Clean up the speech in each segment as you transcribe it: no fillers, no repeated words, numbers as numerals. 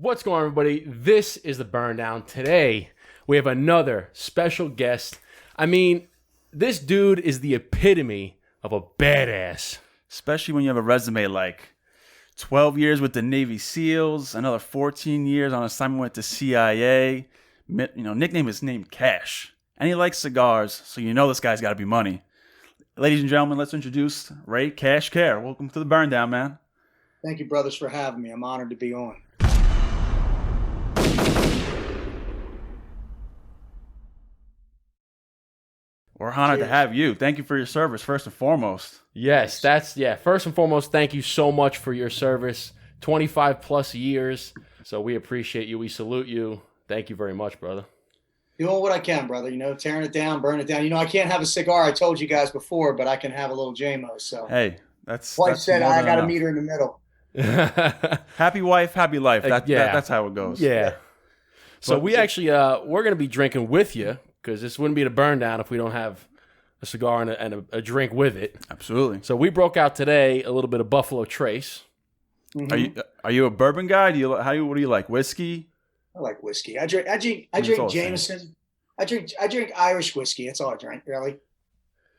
What's going on, everybody? This is the Burn Down. Today, we have another special guest. I mean, this dude is the epitome of a badass. Especially when you have a resume like 12 years with the Navy SEALs, another 14 years on assignment with the CIA. Nickname is named Cash. And he likes cigars, so you know this guy's got to be money. Ladies and gentlemen, let's introduce Ray Cash Care. Welcome to the Burn Down, man. Thank you, brothers, for having me. I'm honored to be on. We're honored to have you. Thank you for your service, first and foremost. Yes, first and foremost, thank you so much for your service. 25 plus years. So we appreciate you. We salute you. Thank you very much, brother. Doing what I can, brother. Tearing it down, burning it down. I can't have a cigar. I told you guys before, but I can have a little JMO. So hey, that's wife said more I than got to enough. meet her in the middle. Happy wife, happy life. That's how it goes. Yeah. So we actually we're gonna be drinking with you because this wouldn't be the burn down if we don't have a cigar and a drink with it. Absolutely. So we broke out today a little bit of Buffalo Trace. Mm-hmm. Are you a bourbon guy? What do you like? Whiskey? I like whiskey. I drink Jameson. I drink Irish whiskey. That's all I drink, really.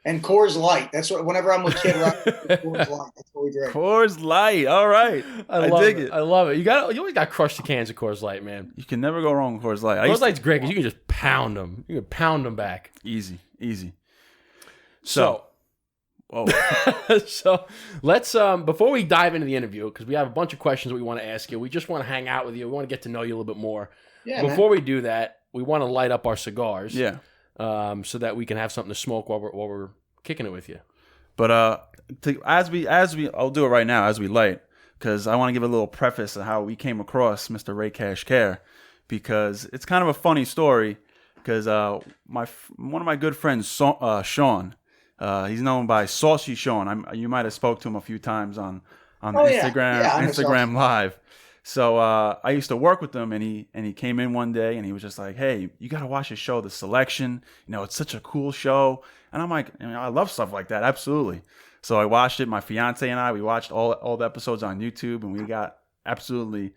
And Coors Light. That's what. Whenever I'm with Kid Rock, Coors Light. That's what we drink. Coors Light. All right. I dig it. I love it. You always got crushed cans of Coors Light, man. You can never go wrong with Coors Light. Coors Light's great because you can just pound them. You can pound them back. Easy. So let's before we dive into the interview, because we have a bunch of questions we want to ask you. We just want to hang out with you. We want to get to know you a little bit more. Yeah. Before we do that, we want to light up our cigars. Yeah. So that we can have something to smoke while we're kicking it with you. But I'll do it right now as we light, because I want to give a little preface of how we came across Mr. Ray Cash Care, because it's kind of a funny story. Because one of my good friends, Sean, he's known by Saucy Sean. You might have spoke to him a few times on Instagram Live. So I used to work with him, and he came in one day, and he was just like, "Hey, you got to watch his show, The Selection. It's such a cool show." And I'm like, I love stuff like that, absolutely. So I watched it. My fiance and I, we watched all the episodes on YouTube, and we got absolutely,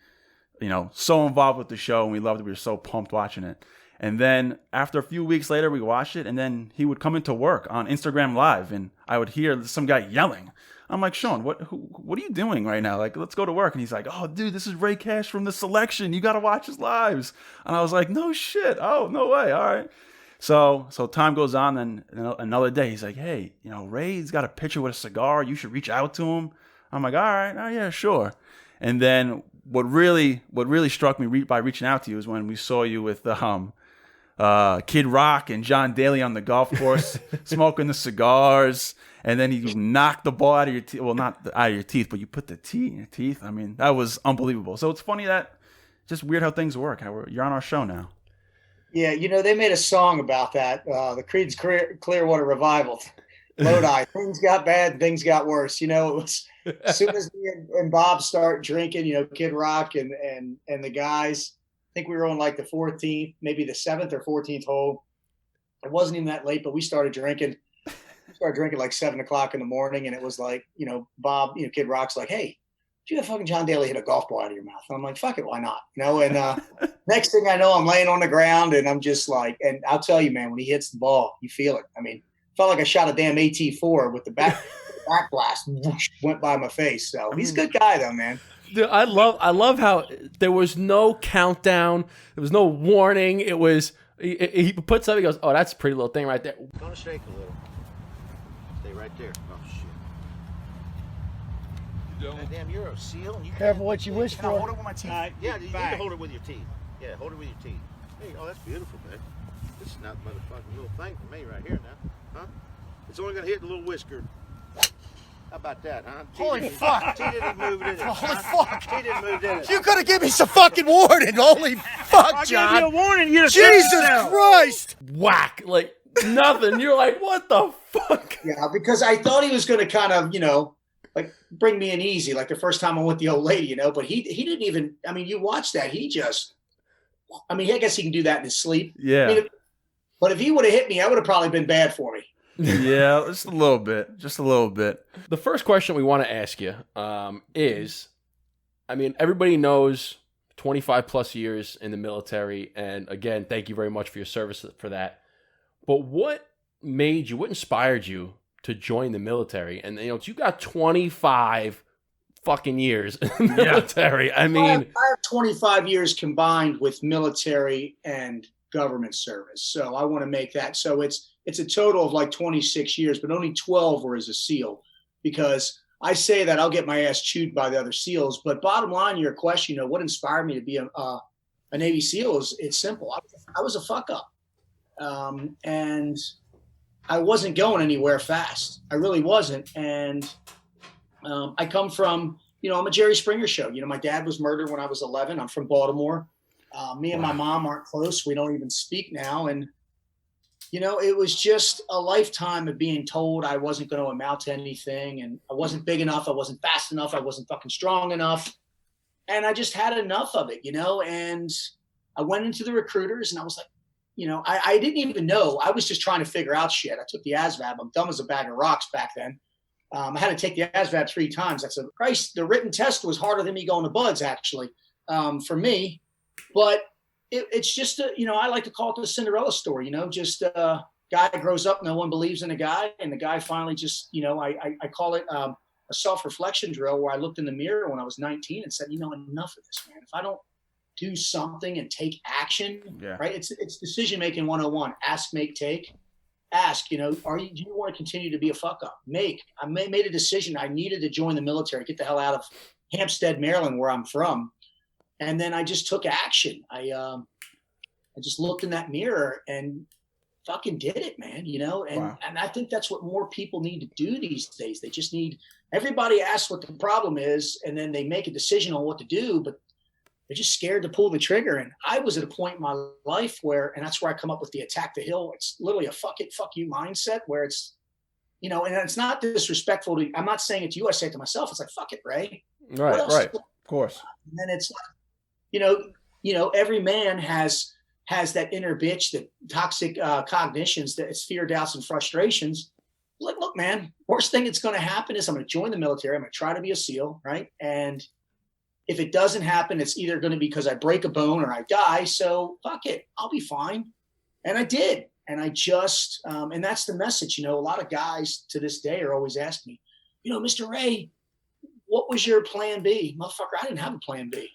so involved with the show, and we loved it. We were so pumped watching it. And then after a few weeks later, we watched it, and then he would come into work on Instagram Live, and I would hear some guy yelling. I'm like, Sean, what are you doing right now? Like, let's go to work. And he's like, oh, dude, this is Ray Cash from The Selection. You got to watch his lives. And I was like, no shit. Oh, no way. All right. So time goes on, and another day, he's like, hey, Ray's got a picture with a cigar. You should reach out to him. I'm like, all right. Oh, yeah, sure. And then what really struck me by reaching out to you is when we saw you with Kid Rock and John Daly on the golf course smoking the cigars, and then you knocked the ball out of your teeth. Well, not out of your teeth, but you put the tea in your teeth. I mean, that was unbelievable. So it's funny just weird how things work. You're on our show now. Yeah, they made a song about that. The Creed's Clearwater Revival. Lodi. Things got bad, things got worse. It was as soon as me and Bob start drinking, Kid Rock and the guys. I think we were on like the 14th, maybe the 7th or 14th hole. It wasn't even that late, but we started drinking. We started drinking like 7 o'clock in the morning, and it was like, Bob, Kid Rock's like, hey, did you have fucking John Daly hit a golf ball out of your mouth? And I'm like, fuck it, why not? And next thing I know, I'm laying on the ground, and I'm just like, and I'll tell you, man, when he hits the ball, you feel it. I mean, felt like I shot a damn AT4 with the back blast whoosh, went by my face. So he's a good guy, though, man. Dude, I love how there was no countdown. There was no warning. It was he puts up. He goes, "Oh, that's a pretty little thing right there." Gonna shake a little. Stay right there. Oh shit! God damn, you're a seal. And you Careful what you wish for. Hold it with my teeth. Yeah, you need to hold it with your teeth. Yeah, hold it with your teeth. Hey, oh, that's beautiful, man. This is not motherfucking little thing for me right here now, huh? It's only gonna hit the little whisker. How about that, huh? Holy fuck! T didn't move it. Holy fuck! T didn't move it. You could have given me some fucking warning. Holy fuck, John! I gave you a warning. You Jesus Christ! Whack, like nothing. You're like, what the fuck? Yeah, because I thought he was going to kind of, like bring me in easy, like the first time I'm with the old lady, but he didn't even. I mean, you watch that. He just. I mean, I guess he can do that in his sleep. Yeah. I mean, but if he would have hit me, I would have probably been bad for me. Yeah, just a little bit. The first question we want to ask you is, I mean, everybody knows 25 plus years in the military. And again, thank you very much for your service for that. But what inspired you to join the military? And, you got 25 fucking years in the military. I mean, I have 25 years combined with military and government service. So I want to make that. So it's a total of like 26 years, but only 12 were as a SEAL, because I say that I'll get my ass chewed by the other SEALs. But bottom line, your question, what inspired me to be a Navy SEAL it's simple. I was a fuck up. And I wasn't going anywhere fast. I really wasn't. And I come from, I'm a Jerry Springer show. My dad was murdered when I was 11. I'm from Baltimore. Me and my mom aren't close. We don't even speak now. And, it was just a lifetime of being told I wasn't going to amount to anything. And I wasn't big enough. I wasn't fast enough. I wasn't fucking strong enough. And I just had enough of it, and I went into the recruiters and I was like, I didn't even know. I was just trying to figure out shit. I took the ASVAB. I'm dumb as a bag of rocks back then. I had to take the ASVAB 3 times. I said, Christ, the written test was harder than me going to BUD/S, actually, for me. But it's just, I like to call it the Cinderella story, just a guy grows up, no one believes in a guy. And the guy finally just, I call it a self-reflection drill where I looked in the mirror when I was 19 and said, enough of this, man. If I don't do something and take action, right? It's decision-making 101. Ask, make, take. Ask, do you want to continue to be a fuck up? I made a decision. I needed to join the military, get the hell out of Hampstead, Maryland, where I'm from. And then I just took action. I just looked in that mirror and fucking did it, man, and I think that's what more people need to do these days. They just need, everybody asks what the problem is, and then they make a decision on what to do, but they're just scared to pull the trigger. And I was at a point in my life where, and that's where I come up with the attack the hill. It's literally a fuck it, fuck you mindset where it's, and it's not disrespectful to, I'm not saying it to you. I say it to myself. It's like, fuck it, Ray. Right. Of course. And then it's like, every man has that inner bitch, that toxic cognitions, that it's fear, doubts, and frustrations. Like, look, man, worst thing that's going to happen is I'm going to join the military. I'm going to try to be a SEAL, right? And if it doesn't happen, it's either going to be because I break a bone or I die. So fuck it, I'll be fine. And I did. And I just, and that's the message. A lot of guys to this day are always asking me, Mr. Ray, what was your plan B? Motherfucker, I didn't have a plan B.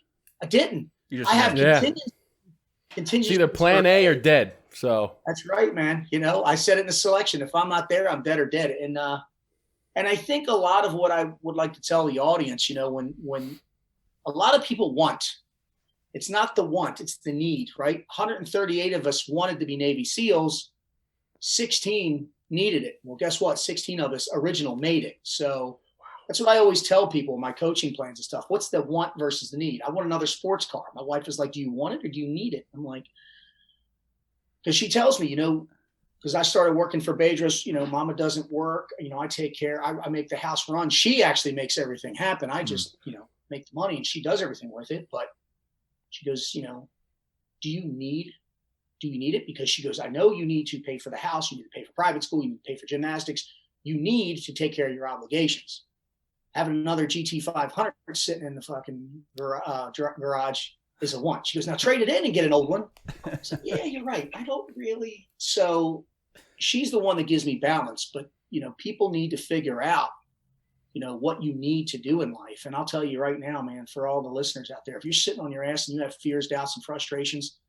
I didn't. I have contingency. It's either plan A or dead. So that's right, man. I said it in the selection. If I'm not there, I'm dead or dead. And I think a lot of what I would like to tell the audience, when a lot of people want, it's not the want, it's the need, right? 138 of us wanted to be Navy SEALs. 16 needed it. Well, guess what? 16 of us original made it. So that's what I always tell people in my coaching plans and stuff. What's the want versus the need? I want another sports car. My wife is like, do you want it or do you need it? I'm like, because she tells me, because I started working for Bedros, mama doesn't work. I take care. I make the house run. She actually makes everything happen. I just, make the money and she does everything with it. But she goes, do you need it? Because she goes, I know you need to pay for the house. You need to pay for private school. You need to pay for gymnastics. You need to take care of your obligations. Having another GT500 sitting in the fucking garage is a want. She goes, now trade it in and get an old one. I said, yeah, you're right. I don't really. So she's the one that gives me balance. But, people need to figure out, what you need to do in life. And I'll tell you right now, man, for all the listeners out there, if you're sitting on your ass and you have fears, doubts, and frustrations,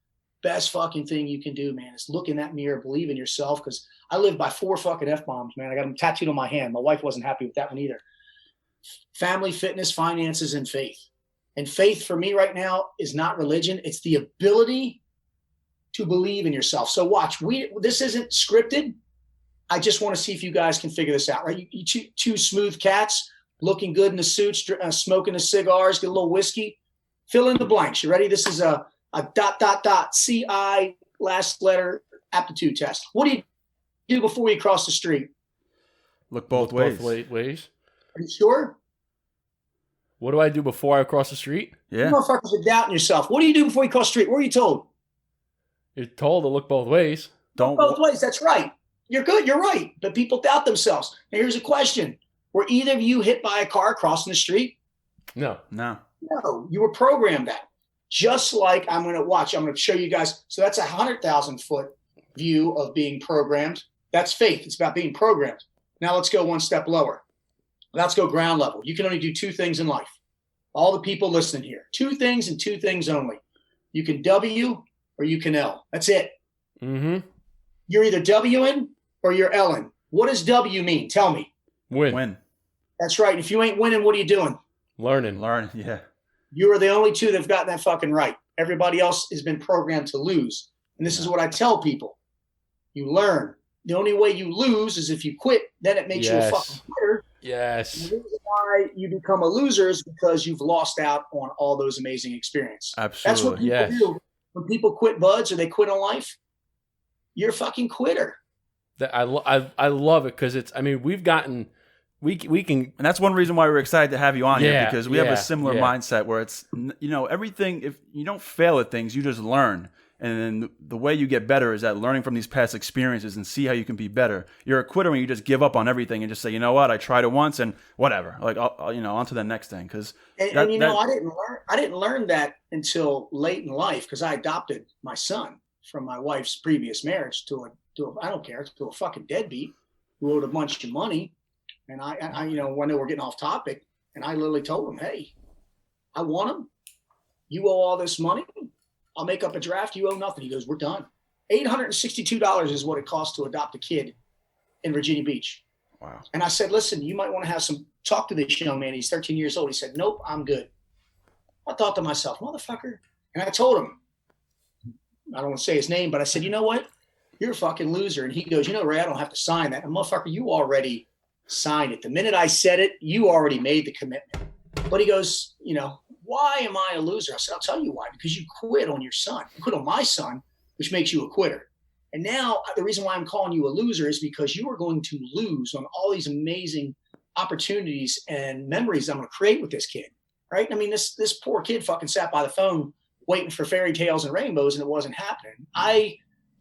best fucking thing you can do, man, is look in that mirror, believe in yourself. Because I live by 4 fucking F-bombs, man. I got them tattooed on my hand. My wife wasn't happy with that one either. Family, fitness, finances, and faith. And faith for me right now is not religion. It's the ability to believe in yourself. So watch, this isn't scripted. I just want to see if you guys can figure this out, right? You two smooth cats looking good in the suits, smoking the cigars, get a little whiskey. Fill in the blanks. You ready? This is a ... CI last letter aptitude test. What do you do before you cross the street? Look both ways. Both ways. Are you sure? What do I do before I cross the street? Yeah. You motherfuckers are doubting yourself. What do you do before you cross the street? What are you told? You're told to look both ways. Look both ways. That's right. You're good. You're right. But people doubt themselves. Now, here's a question. Were either of you hit by a car crossing the street? No. No. You were programmed that. Just like I'm going to show you guys. So that's 100,000 foot view of being programmed. That's faith. It's about being programmed. Now let's go one step lower. Let's go ground level. You can only do two things in life. All the people listening here, two things and two things only. You can W or you can L. That's it. Mm-hmm. You're either Wing or you're Ellen. What does W mean? Tell me. Win. That's right. If you ain't winning, what are you doing? Learning. Yeah. You are the only two that have gotten that fucking right. Everybody else has been programmed to lose. And this is what I tell people. You learn. The only way you lose is if you quit. Then it makes you a fucking quitter. Yes. And the reason why you become a loser is because you've lost out on all those amazing experiences. Absolutely. That's what people do. When people quit buds or they quit on life, you're a fucking quitter. I love it because it's. I mean, we've gotten. We can, and that's one reason why we're excited to have you on here, because we have a similar mindset where it's, everything, if you don't fail at things, you just learn. And then the way you get better is that learning from these past experiences and see how you can be better. You're a quitter when you just give up on everything and just say, you know what, I tried it once and whatever, like, I'll on to the next thing. Cause I didn't learn that until late in life, because I adopted my son from my wife's previous marriage to a fucking deadbeat who owed a bunch of money. And I when they were getting off topic, and I literally told him, hey, I want him. You owe all this money. I'll make up a draft. You owe nothing. He goes, we're done. $862 is what it costs to adopt a kid in Virginia Beach. Wow. And I said, listen, you might want to have talk to this young man. He's 13 years old. He said, nope, I'm good. I thought to myself, motherfucker. And I told him, I don't want to say his name, but I said, you know what? You're a fucking loser. And he goes, Ray, I don't have to sign that. And motherfucker, you already signed it. The minute I said it, you already made the commitment. But he goes, why am I a loser? I said, I'll tell you why. Because you quit on your son. You quit on my son, which makes you a quitter. And now the reason why I'm calling you a loser is because you are going to lose on all these amazing opportunities and memories I'm going to create with this kid. Right? I mean, this poor kid fucking sat by the phone waiting for fairy tales and rainbows, and it wasn't happening.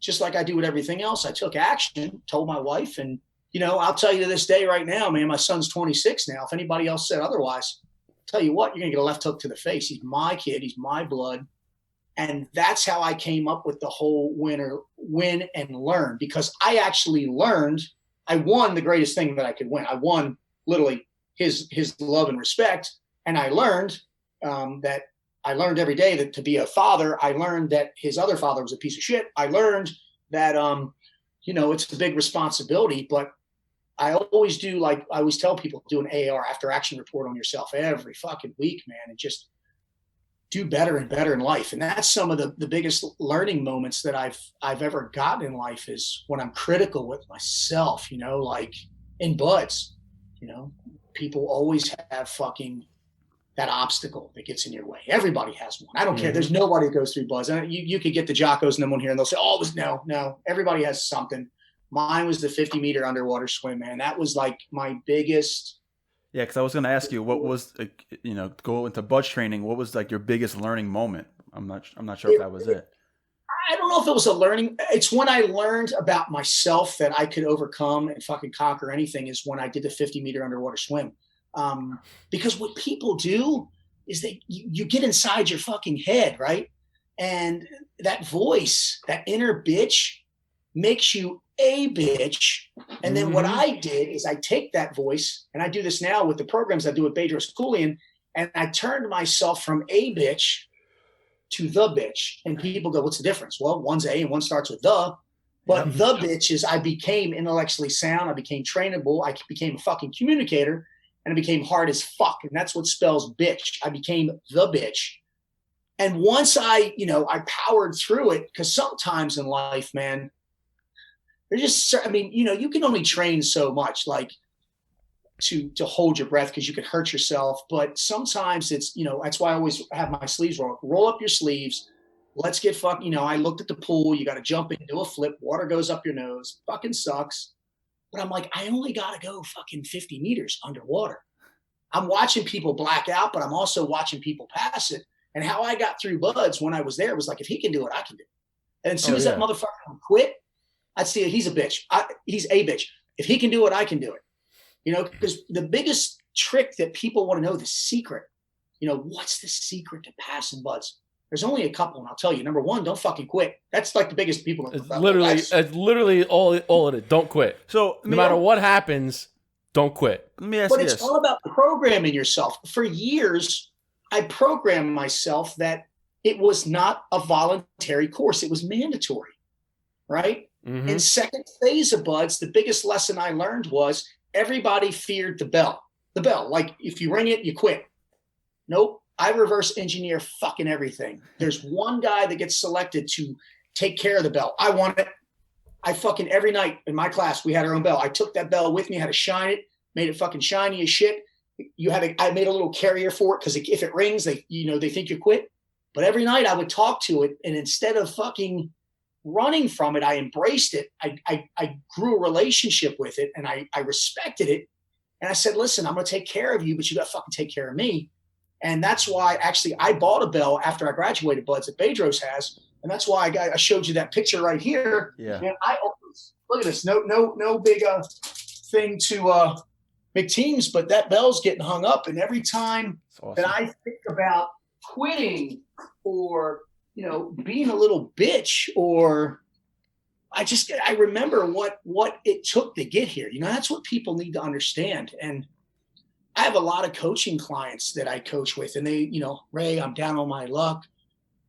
Just like I do with everything else, I took action, told my wife, and I'll tell you to this day right now, man, my son's 26 now. If anybody else said otherwise, tell you what, you're going to get a left hook to the face. He's my kid. He's my blood. And that's how I came up with the whole win and learn, because I actually learned. I won the greatest thing that I could win. I won literally his love and respect. And I learned that I learned every day that to be a father, I learned that his other father was a piece of shit. I learned that, it's a big responsibility, but I always do, like I always tell people, do an AR, after action report on yourself every fucking week, man, and just do better and better in life. And that's some of the biggest learning moments that I've ever gotten in life, is when I'm critical with myself, like in buds, people always have fucking that obstacle that gets in your way. Everybody has one. I don't care. There's nobody that goes through buds. You could get the jockos and them on here and they'll say, oh, no. Everybody has something. Mine was the 50-meter underwater swim, man. That was like my biggest. Yeah, because I was going to ask you, what was, go into budge training, what was like your biggest learning moment? I'm not sure if that was it. I don't know if it was a learning. It's when I learned about myself that I could overcome and fucking conquer anything, is when I did the 50-meter underwater swim. Because what people do is you get inside your fucking head, right? And that voice, that inner bitch, makes you a bitch. And then what I did is I take that voice, and I do this now with the programs I do with Bedros Keuilian, and I turned myself from a bitch to the bitch. And people go, what's the difference? Well, one's A and one starts with the. But the bitch is I became intellectually sound. I became trainable. I became a fucking communicator. And I became hard as fuck. And that's what spells bitch. I became the bitch. And once I powered through it, because sometimes in life, man, you can only train so much, like to hold your breath, because you could hurt yourself. But sometimes it's, that's why I always have my sleeves roll up your sleeves. Let's get I looked at the pool. You got to jump in, do a flip. Water goes up your nose. Fucking sucks. But I'm like, I only got to go fucking 50 meters underwater. I'm watching people black out, but I'm also watching people pass it. And how I got through buds when I was there was like, if he can do it, I can do it. And as soon as that motherfucker quit, I'd see it. He's a bitch. He's a bitch. If he can do it, I can do it. Because the biggest trick that people want to know, the secret, what's the secret to passing buds? There's only a couple, and I'll tell you. Number one, don't fucking quit. That's like the biggest people. It's literally all of it. Don't quit. So no matter what happens, don't quit. Let me ask but you it's this. all about programming yourself. For years, I programmed myself that it was not a voluntary course. It was mandatory, right? Mm-hmm. In second phase of buds, the biggest lesson I learned was everybody feared the bell. The bell, like if you ring it, you quit. Nope. I reverse engineer fucking everything. There's one guy that gets selected to take care of the bell. I want it. I fucking every night in my class, we had our own bell. I took that bell with me, had to shine it, made it fucking shiny as shit. I made a little carrier for it because if it rings, they think you quit. But every night I would talk to it, and instead of fucking running from it, I embraced it. I grew a relationship with it, and I respected it. And I said, listen, I'm going to take care of you, but you got to fucking take care of me. And that's why actually I bought a bell after I graduated, buds, that Bedros has. And that's why I showed you that picture right here. Yeah. And I always, look at this. No big thing to big teams, but that bell's getting hung up. And every time that I think about quitting or, being a little bitch, or I remember what it took to get here. That's what people need to understand. And I have a lot of coaching clients that I coach with, and they, Ray, I'm down on my luck.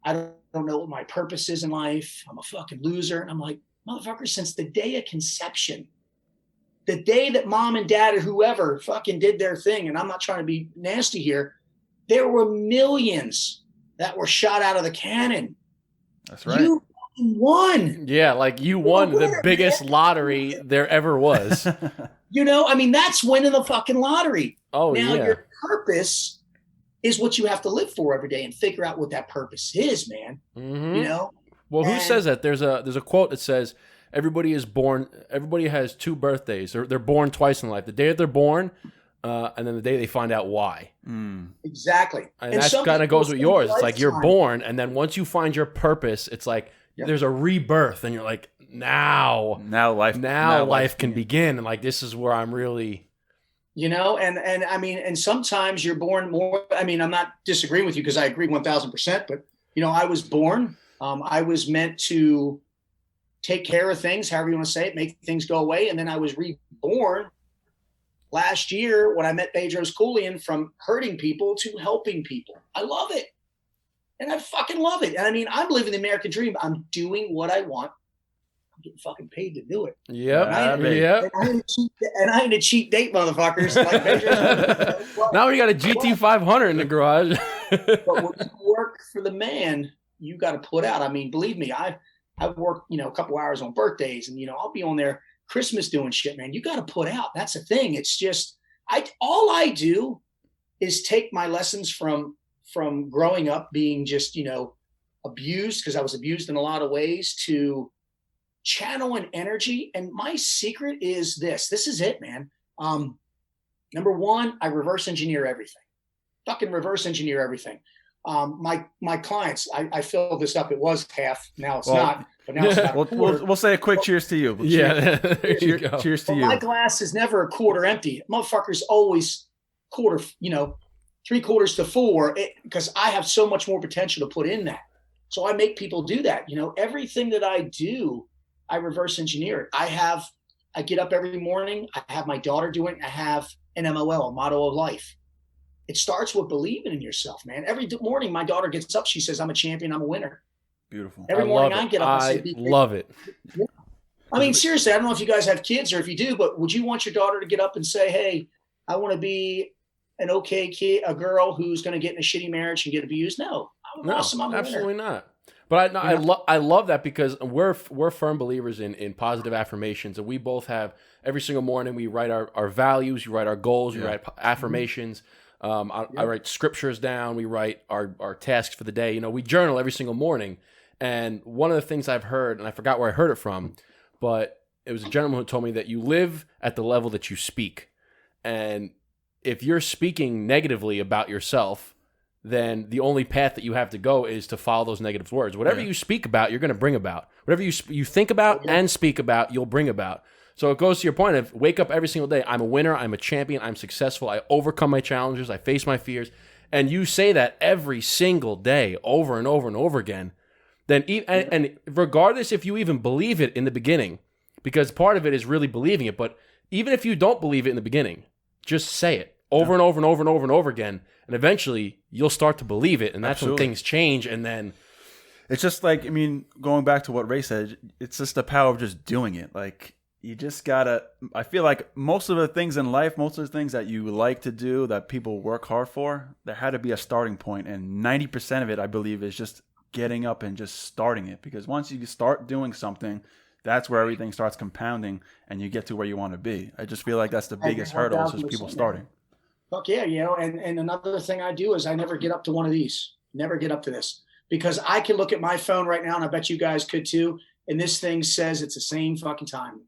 I don't know what my purpose is in life. I'm a fucking loser. And I'm like, motherfucker, since the day of conception, the day that mom and dad or whoever fucking did their thing, and I'm not trying to be nasty here, there were millions that were shot out of the cannon. That's right. You won. Yeah, like you won the biggest lottery there ever was. That's winning the fucking lottery. Oh, now, yeah. your purpose is what you have to live for every day and figure out what that purpose is, man. Mm-hmm. Well, who says that? There's a quote that says everybody has two birthdays. They're born twice in life. The day that they're born, and then the day they find out why. Exactly. And that kind of goes with yours. It's like you're born, and then once you find your purpose, it's like there's a rebirth, and you're like, now life can begin, and like this is where I'm really, and sometimes you're born more. I'm not disagreeing with you because I agree 1,000%. But I was born. I was meant to take care of things, however you want to say it, make things go away, and then I was reborn last year when I met Bedros Keuilian, from hurting people to helping people. I love it. And I fucking love it. And I'm living the American dream. I'm doing what I want. I'm getting fucking paid to do it. Yeah. And I ain't a cheap date, motherfuckers. Like Bedros, now we got a GT 500 in the garage. But when you work for the man, you got to put out. Believe me, I've worked, a couple hours on birthdays, and, I'll be on there Christmas doing shit, man. You got to put out. That's the thing. It's just, all I do is take my lessons from growing up being just, abused, because I was abused in a lot of ways, to channel an energy. And my secret is this is it, man. Number one, I reverse engineer everything. Fucking reverse engineer everything. My clients, I filled this up. It was half. Now it's not. But now it's about we'll say a quick cheers to you. Cheers to you. My glass is never a quarter empty. Motherfucker's always quarter, 3/4 to full, because I have so much more potential to put in that. So I make people do that. Everything that I do, I reverse engineer it. I get up every morning. I have my daughter do it. I have an MOL, a motto of life. It starts with believing in yourself, man. Every morning my daughter gets up. She says, I'm a champion. I'm a winner. Beautiful. Every morning I get up. I love it. Seriously, I don't know if you guys have kids or if you do, but would you want your daughter to get up and say, hey, I want to be an okay kid, a girl who's going to get in a shitty marriage and get abused? No. I'm awesome. I'm a absolutely winner. not. But I love that, because we're firm believers in positive affirmations, and we both have every single morning we write our values, we write our goals, we write affirmations. I write scriptures down. We write our tasks for the day. We journal every single morning. And one of the things I've heard, and I forgot where I heard it from, but it was a gentleman who told me that you live at the level that you speak. And if you're speaking negatively about yourself, then the only path that you have to go is to follow those negative words. Whatever you speak about, you're going to bring about. Whatever you think about and speak about, you'll bring about. So it goes to your point of wake up every single day. I'm a winner. I'm a champion. I'm successful. I overcome my challenges. I face my fears. and you say that every single day over and over and over again, then and regardless if you even believe it in the beginning, because part of it is really believing it, but even if you don't believe it in the beginning, just say it over and over and over and over and over again, and eventually you'll start to believe it, and that's when things change, and then... It's just like, I mean, going back to what Ray said, it's just the power of just doing it. Like, you just gotta, I feel like most of the things in life, most of the things that you like to do, that people work hard for, there had to be a starting point. And 90% of it, I believe, is just getting up and just starting it. Because once you start doing something, that's where everything starts compounding and you get to where you want to be. I just feel like that's the biggest hurdle, is just people starting. Fuck yeah, you know, and another thing I do is I never get up to one of these. Never get up to this. Because I can look at my phone right now, and I bet you guys could too, and this thing says it's the same fucking time.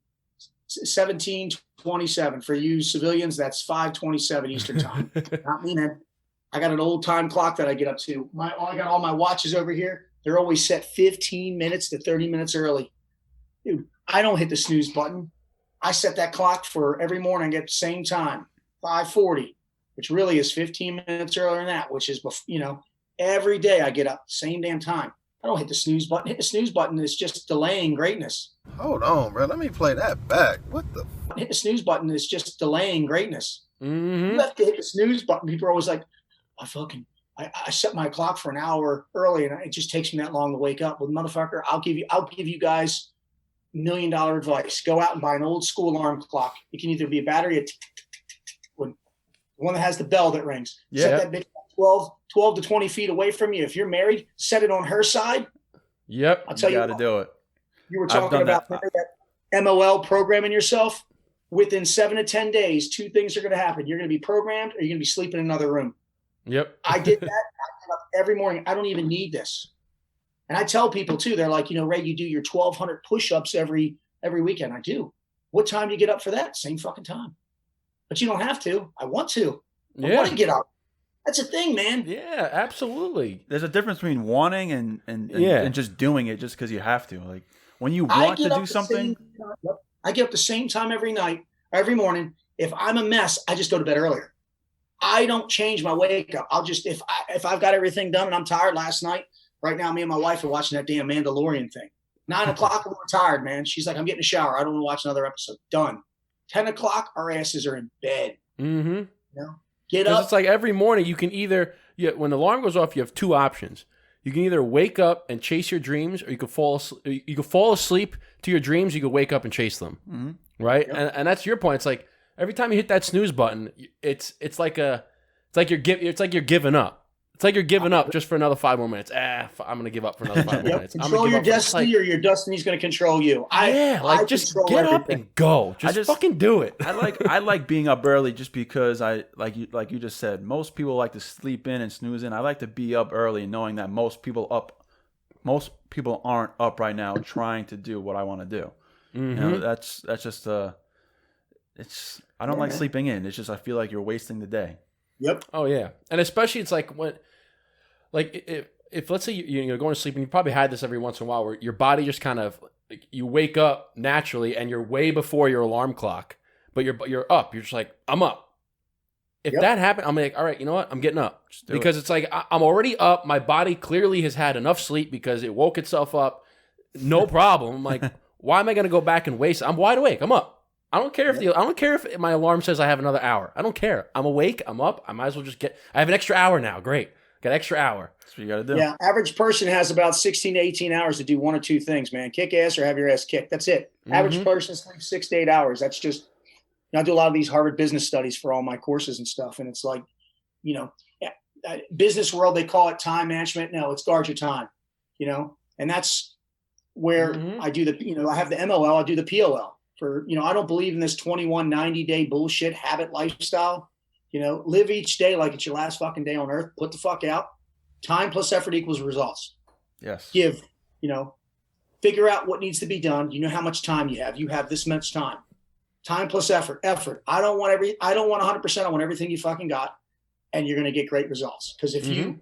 17:27. For you civilians, that's 5:27 Eastern time. Not me, man. I got an old time clock that I get up to. I got all my watches over here. They're always set 15 minutes to 30 minutes early. Dude, I don't hit the snooze button. I set that clock for every morning at the same time, 5:40, which really is 15 minutes earlier than that, which is, you know, every day I get up, same damn time. I don't hit the snooze button. Hit the snooze button is just delaying greatness. Hold on, bro. Let me play that back. What the? Hit the snooze button is just delaying greatness. Mm-hmm. You have to hit the snooze button. People are always like, I set my clock for an hour early, and it just takes me that long to wake up. Well, motherfucker, I'll give you guys $1 million advice. Go out and buy an old school alarm clock. It can either be a battery, one that has the bell that rings. Yeah. Set that bitch 12 to 20 feet away from you. If you're married, set it on her side. Yep. I'll tell you, got to do it. You were talking about that MOL programming yourself. Within 7 to 10 days, two things are going to happen. You're going to be programmed, or you're going to be sleeping in another room. Yep. I did that. I get up every morning. I don't even need this. And I tell people too, they're like, you know, Ray, you do your 1,200 push-ups every weekend. I do. What time do you get up for that? Same fucking time. But you don't have to. I want to. I want to get up. That's a thing, man. Yeah, absolutely. There's a difference between wanting and just doing it just because you have to. Like, when you want to do something. I get up the same time every night, every morning. If I'm a mess, I just go to bed earlier. I don't change my wake up. I'll just, if I've got everything done and I'm tired last night, right now, me and my wife are watching that damn Mandalorian thing. 9 o'clock, we're tired, man. She's like, I'm getting a shower. I don't want to watch another episode. Done. 10 o'clock, our asses are in bed. Mm-hmm. You know? Get up. It's like every morning you can either, when the alarm goes off, you have two options. You can either wake up and chase your dreams, or you could fall asleep to your dreams. You could wake up and chase them, right? Yep. And that's your point. It's like every time you hit that snooze button, it's like you're giving up. It's like you're giving up just for another 5 more minutes. I'm gonna give up for another 5 more minutes. Control your destiny, or your destiny's gonna control you. Just get up and go. Just fucking do it. I like being up early just because I like you just said. Most people like to sleep in and snooze in. I like to be up early, knowing that most people aren't up right now trying to do what I want to do. Mm-hmm. You know, that's just it's. I don't like sleeping in. It's just I feel like you're wasting the day. Yep. Oh yeah, and especially it's like when. Like if let's say you're going to sleep, and you probably had this every once in a while, where your body just kind of like, you wake up naturally and you're way before your alarm clock, but you're up. You're just like, I'm up. If that happened, I'm like, all right, you know what? I'm getting up, because it's like I'm already up. My body clearly has had enough sleep because it woke itself up. No problem. I'm like, why am I going to go back and waste? I'm wide awake. I'm up. I don't care if my alarm says I have another hour. I don't care. I'm awake. I'm up. I might as well just I have an extra hour now. Great. Got an extra hour. That's what you got to do. Yeah, average person has about 16 to 18 hours to do one or two things, man. Kick ass or have your ass kicked. That's it. Average person sleeps 6 to 8 hours. That's just, I do a lot of these Harvard business studies for all my courses and stuff. And it's like, you know, business world, they call it time management. No, it's guard your time, you know, and that's where I do I have the MOL, I do the POL for, I don't believe in this 21, 90-day bullshit habit lifestyle. Live each day like it's your last fucking day on earth. Put the fuck out. Time plus effort equals results. Yes. Give, figure out what needs to be done. You know how much time you have. You have this much time. Time plus effort. I don't want 100%. I want everything you fucking got, and you're going to get great results. Because if you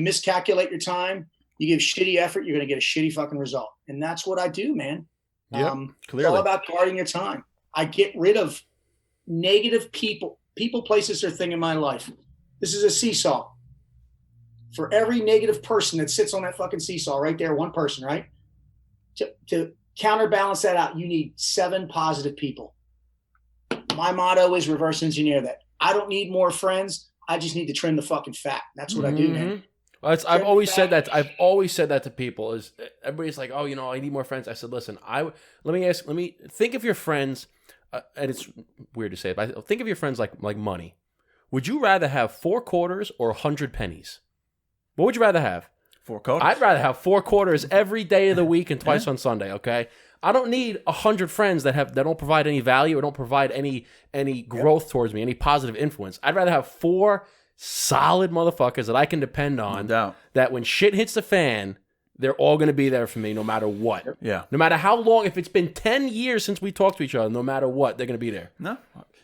miscalculate your time, you give shitty effort, you're going to get a shitty fucking result. And that's what I do, man. Yeah, it's all about guarding your time. I get rid of negative people, places, or thing in my life. This is a seesaw. for every negative person that sits on that fucking seesaw right there, one person, right? To counterbalance that out, you need 7 positive people. My motto is reverse engineer that. I don't need more friends. I just need to trim the fucking fat. That's what I do, man. Well, I've always said that. I've always said that to people. Is everybody's like, oh, I need more friends. I said, listen, let me think of your friends, and it's weird to say it, but think of your friends like money. Would you rather have 4 quarters or 100 pennies? What would you rather have? 4 quarters. I'd rather have 4 quarters every day of the week and twice on Sunday. Okay, I don't need 100 friends that don't provide any value or don't provide any growth towards me, any positive influence. I'd rather have 4 solid motherfuckers that I can depend on. No doubt. That when shit hits the fan, they're all going to be there for me no matter what. Yeah. No matter how long, if it's been 10 years since we talked to each other, no matter what, they're going to be there. No.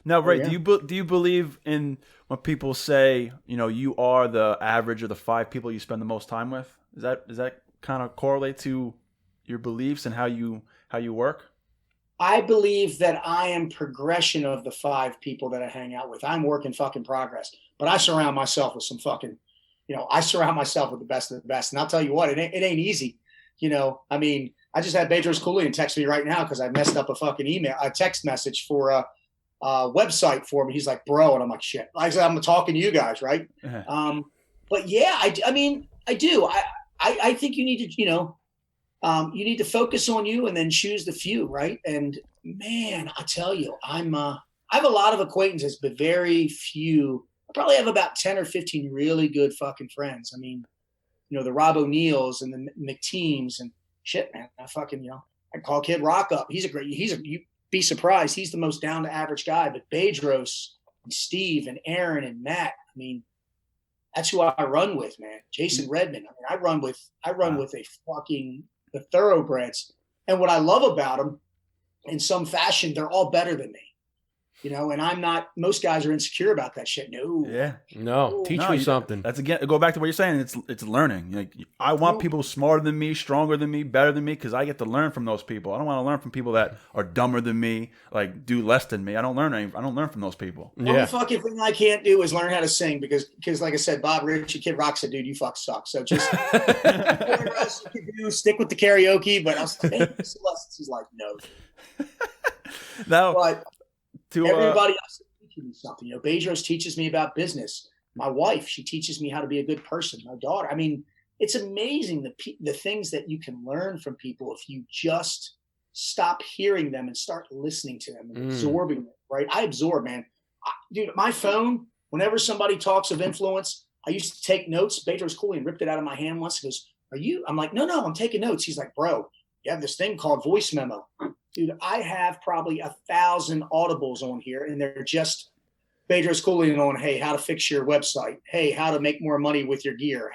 Now, Ray, do you believe in when people say, you are the average of the 5 people you spend the most time with? Does that kind of correlate to your beliefs and how you work? I believe that I am progression of the 5 people that I hang out with. I'm work in fucking progress, but I surround myself with some fucking, I surround myself with the best of the best. And I'll tell you what, it ain't easy. I mean, I just had Bedros Koulian text me right now because I messed up a text message for a website for me. He's like, bro. And I'm like, shit. Like I said, I'm talking to you guys. Right. Uh-huh. But yeah, I mean, I do. I think you need to, you need to focus on you and then choose the few, right? And man, I tell you, I have a lot of acquaintances, but very few. I probably have about 10 or 15 really good fucking friends. I mean, the Rob O'Neills and the McTeams and shit, man. I fucking, I call Kid Rock up. You'd be surprised. He's the most down to average guy, but Bedros and Steve and Aaron and Matt, I mean, that's who I run with, man. Jason Redmond. I mean, I run with the thoroughbreds. And what I love about them, in some fashion, they're all better than me. And I'm not, most guys are insecure about that shit. No. Yeah. No. Teach me something. That's again, go back to what you're saying. It's learning. Like, I want people smarter than me, stronger than me, better than me, because I get to learn from those people. I don't want to learn from people that are dumber than me, like do less than me. I don't learn from those people. The only fucking thing I can't do is learn how to sing because like I said, Bob Ritchie, Kid Rock said, dude, you fuck suck. So just whatever else you can do, stick with the karaoke. But I was like, he's like, no. Now, but everybody else is teaching me something. Bedros teaches me about business. My wife, she teaches me how to be a good person. My daughter. I mean, it's amazing the things that you can learn from people if you just stop hearing them and start listening to them and absorbing them, right? I absorb, man. Dude, my phone, whenever somebody talks of influence, I used to take notes. Bedros Koulian ripped it out of my hand once. He goes, are you? I'm like, no, I'm taking notes. He's like, bro, you have this thing called voice memo. Dude, I have probably 1,000 audibles on here, and they're just Bedros Koulian on, hey, how to fix your website. Hey, how to make more money with your gear.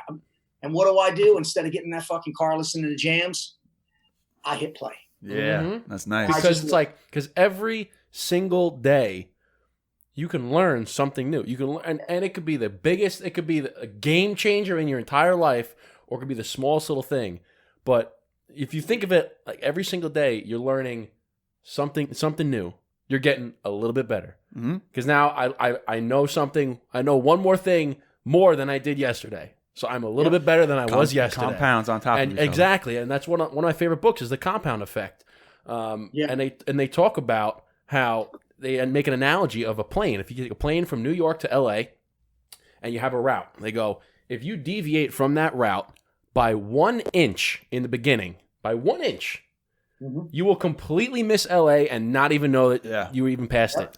And what do I do? Instead of getting in that fucking car listening to jams, I hit play. Yeah, that's nice. Because every single day you can learn something new. You can learn, and it could be the biggest, it could be a game changer in your entire life, or it could be the smallest little thing. But if you think of it like every single day, you're learning something new. You're getting a little bit better. Because now I know something. I know one more thing more than I did yesterday. So I'm a little bit better than I was yesterday. Compounds on top of each other. Exactly. And that's one of my favorite books is The Compound Effect. And they talk about how they make an analogy of a plane. If you take a plane from New York to LA and you have a route, they go, if you deviate from that route by 1 inch in the beginning, by 1 inch, you will completely miss LA and not even know that you even passed it.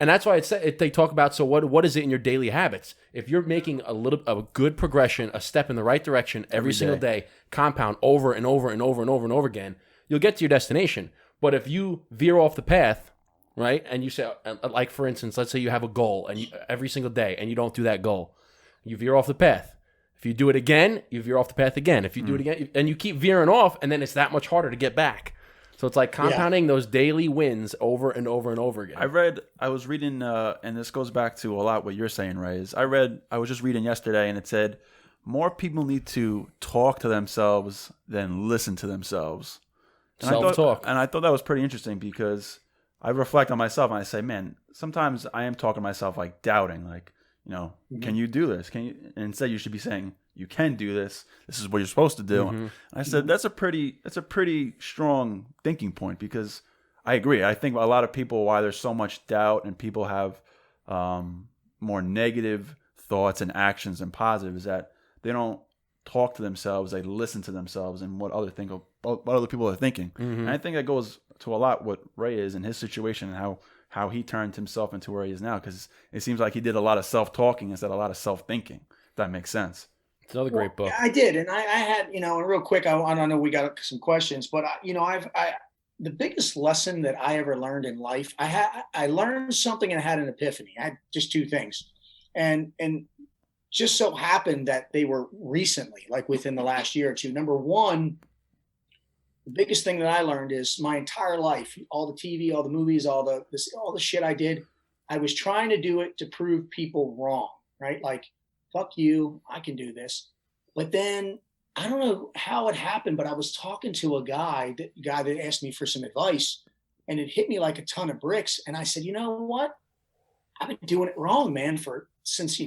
And that's why they talk about, so what is it in your daily habits? If you're making a good progression, a step in the right direction every single day, compound over and over and over and over and over again, you'll get to your destination. But if you veer off the path, right, and you say, like for instance, let's say you have a goal and every single day and you don't do that goal, you veer off the path. If you do it again, you veer off the path again. If you do it again, and you keep veering off, and then it's that much harder to get back. So it's like compounding those daily wins over and over and over again. I was reading, and this goes back to a lot what you're saying, Ray. I was just reading yesterday, and it said, more people need to talk to themselves than listen to themselves. Self-talk. And I thought that was pretty interesting because I reflect on myself, and I say, man, sometimes I am talking to myself like doubting, like, can you do this? Can you? And instead, you should be saying, you can do this. This is what you're supposed to do. And I said, that's a pretty strong thinking point, because I agree. I think a lot of people, why there's so much doubt and people have more negative thoughts and actions than positive, is that they don't talk to themselves. They listen to themselves and what other people are thinking. And I think that goes to a lot what Ray is in his situation and how he turned himself into where he is now, because it seems like he did a lot of self-talking instead of a lot of self-thinking, if that makes sense. It's another great book. I did. And I had, and real quick, I don't know, we got some questions, but the biggest lesson that I ever learned in life, I learned something and I had an epiphany. I had just two things. And just so happened that they were recently, like within the last year or two. Number one, the biggest thing that I learned is my entire life, all the TV, all the movies, all the shit I did, I was trying to do it to prove people wrong, right? Like, fuck you, I can do this. But then I don't know how it happened, but I was talking to a guy that asked me for some advice, and it hit me like a ton of bricks. And I said, you know what? I've been doing it wrong, man, since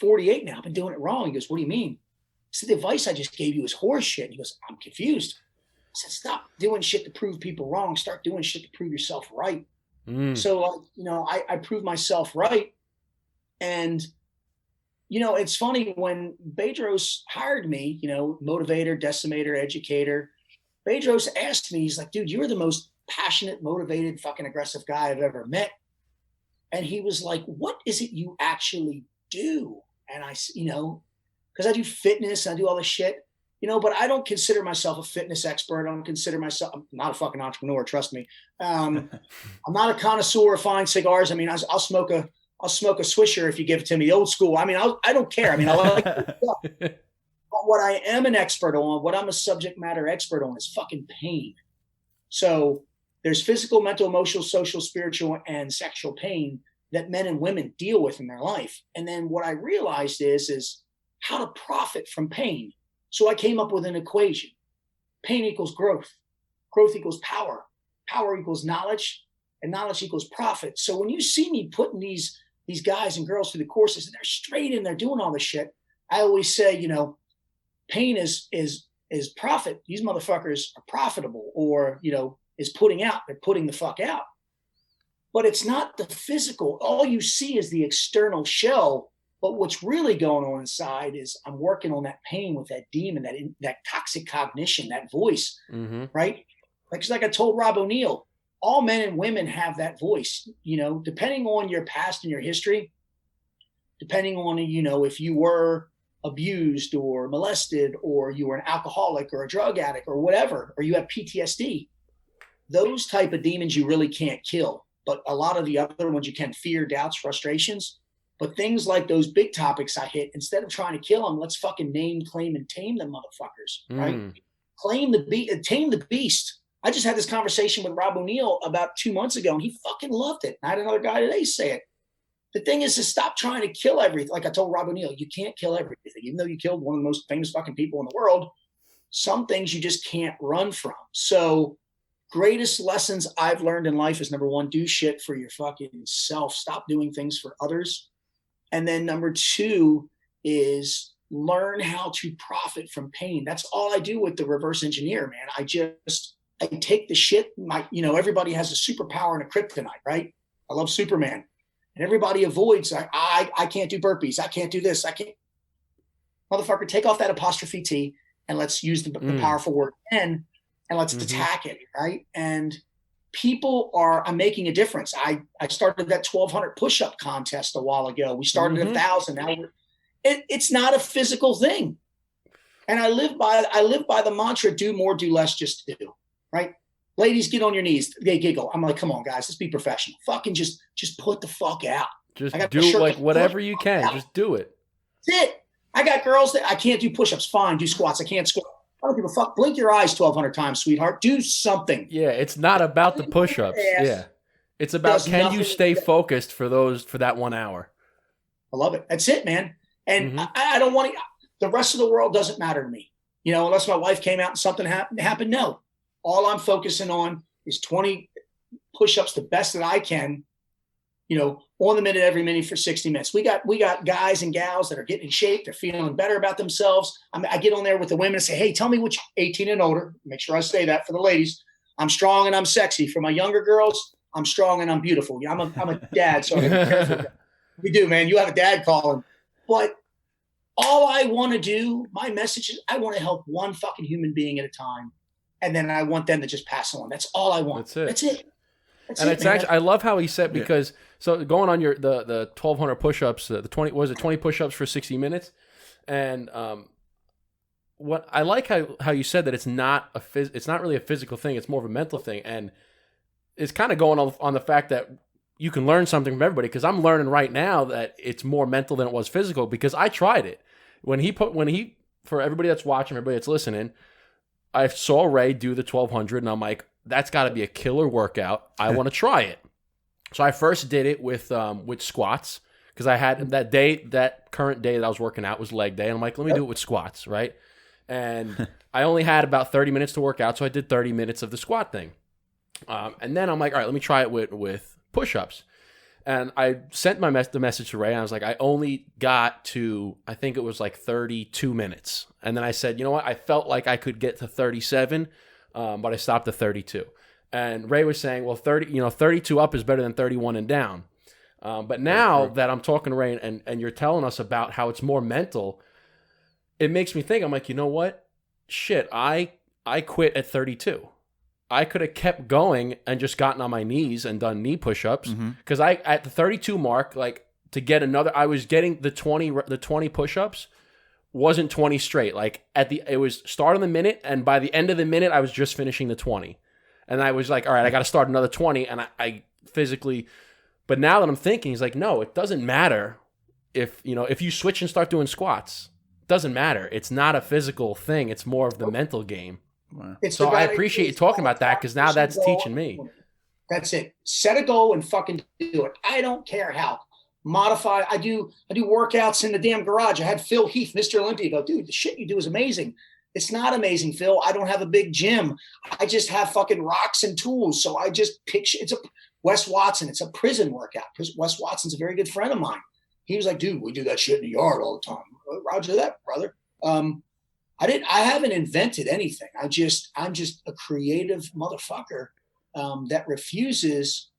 48 now. I've been doing it wrong. He goes, what do you mean? I said, the advice I just gave you is horse shit. And he goes, I'm confused. I said, stop doing shit to prove people wrong. Start doing shit to prove yourself right. So, I proved myself right. And, it's funny, when Bedros hired me, motivator, decimator, educator, Bedros asked me, he's like, dude, you're the most passionate, motivated, fucking aggressive guy I've ever met. And he was like, what is it you actually do? And I, because I do fitness, I do all this shit, but I don't consider myself a fitness expert. I don't consider myself, I'm not a fucking entrepreneur, trust me. I'm not a connoisseur of fine cigars. I mean, I'll smoke a Swisher if you give it to me, old school. I mean, I don't care. I mean, I like it. But what I am an expert on, what I'm a subject matter expert on, is fucking pain. So there's physical, mental, emotional, social, spiritual, and sexual pain that men and women deal with in their life. And then what I realized is how to profit from pain. So I came up with an equation. Pain equals growth. Growth equals power. Power equals knowledge. And knowledge equals profit. So when you see me putting these guys and girls through the courses, and they're straight and they're doing all this shit, I always say, pain is profit. These motherfuckers are profitable, or, is putting out. They're putting the fuck out. But it's not the physical. All you see is the external shell. But what's really going on inside is I'm working on that pain with that demon, that toxic cognition, that voice, right? Like I told Rob O'Neill, all men and women have that voice, depending on your past and your history, depending on, if you were abused or molested, or you were an alcoholic or a drug addict or whatever, or you have PTSD, those type of demons you really can't kill. But a lot of the other ones you can: fear, doubts, frustrations. But things like those big topics I hit, instead of trying to kill them, let's fucking name, claim, and tame them motherfuckers, right? Tame the beast. I just had this conversation with Rob O'Neill about 2 months ago, and he fucking loved it. And I had another guy today say it. The thing is to stop trying to kill everything. Like I told Rob O'Neill, you can't kill everything. Even though you killed one of the most famous fucking people in the world, some things you just can't run from. So greatest lessons I've learned in life is, number one, do shit for your fucking self. Stop doing things for others. And then number two is learn how to profit from pain. That's all I do with the reverse engineer, man. I take the shit. Everybody has a superpower and a kryptonite, right? I love Superman. And everybody avoids, I can't do burpees. I can't do this. I can't. Motherfucker, take off that apostrophe T and let's use the powerful word N, and let's attack it, right? And I'm making a difference. I started that 1,200 push-up contest a while ago. We started 1,000. Now it's not a physical thing. And I live by the mantra, do more, do less, just do, right? Ladies, get on your knees. They giggle. I'm like, come on, guys, let's be professional. Fucking just put the fuck out. Just do like whatever you can. Just do it. That's it. I got girls that I can't do push-ups. Fine, do squats. I can't squat. I don't give a fuck. Blink your eyes 1,200 times, sweetheart. Do something. Yeah, it's not about the push-ups. Yeah, it's about, can you stay focused for that 1 hour? I love it. That's it, man. And I don't want to. The rest of the world doesn't matter to me. Unless my wife came out and something happened. No, all I'm focusing on is 20 push-ups, the best that I can, on the minute, every minute for 60 minutes. We got guys and gals that are getting in shape. They're feeling better about themselves. I get on there with the women and say, hey, tell me which 18 and older. Make sure I say that for the ladies. I'm strong and I'm sexy. For my younger girls, I'm strong and I'm beautiful. I'm a dad, so I'm careful. We do, man. You have a dad calling. But all I want to do, my message is I want to help one fucking human being at a time. And then I want them to just pass on. That's all I want. That's it. And it's actually, I love how he said, because so going on the 1,200 push-ups, the 20 push-ups for 60 minutes, and what I like how you said that it's not really a physical thing, it's more of a mental thing, and it's kind of going on the fact that you can learn something from everybody, because I'm learning right now that it's more mental than it was physical, because I tried it when he for everybody that's watching, everybody that's listening, I saw Ray do the 1,200, and I'm like, that's got to be a killer workout. I want to try it. So I first did it with squats, because I had that current day that I was working out was leg day. And I'm like, let me do it with squats, right? And I only had about 30 minutes to work out, so I did 30 minutes of the squat thing. And then I'm like, all right, let me try it with push-ups. And I sent the message to Ray, and I was like, I only got to, I think it was like 32 minutes. And then I said, you know what? I felt like I could get to 37, but I stopped at 32. And Ray was saying, well, 32 up is better than 31 and down. But now that I'm talking to Ray and you're telling us about how it's more mental, it makes me think, I'm like, you know what? Shit, I quit at 32. I could have kept going and just gotten on my knees and done knee push-ups, because at the 32 mark, like, to get another, I was getting the 20 push-ups wasn't 20 straight. Like, it was start on the minute, and by the end of the minute, I was just finishing the 20. And I was like, all right, I got to start another 20, and I physically, but now that I'm thinking, he's like, no, it doesn't matter if you switch and start doing squats. It doesn't matter. It's not a physical thing. It's more of the mental game. Wow. So I appreciate you talking about that, because now that's teaching me. That's it. Set a goal and fucking do it. I don't care how. Modify. I do workouts in the damn garage. I had Phil Heath, Mr. Olympia, go, dude, the shit you do is amazing. It's not amazing, Phil. I don't have a big gym. I just have fucking rocks and tools. So I just picture Wes Watson. It's a prison workout, because Wes Watson's a very good friend of mine. He was like, dude, we do that shit in the yard all the time. Roger that, brother. I haven't invented anything. I'm just a creative motherfucker that refuses,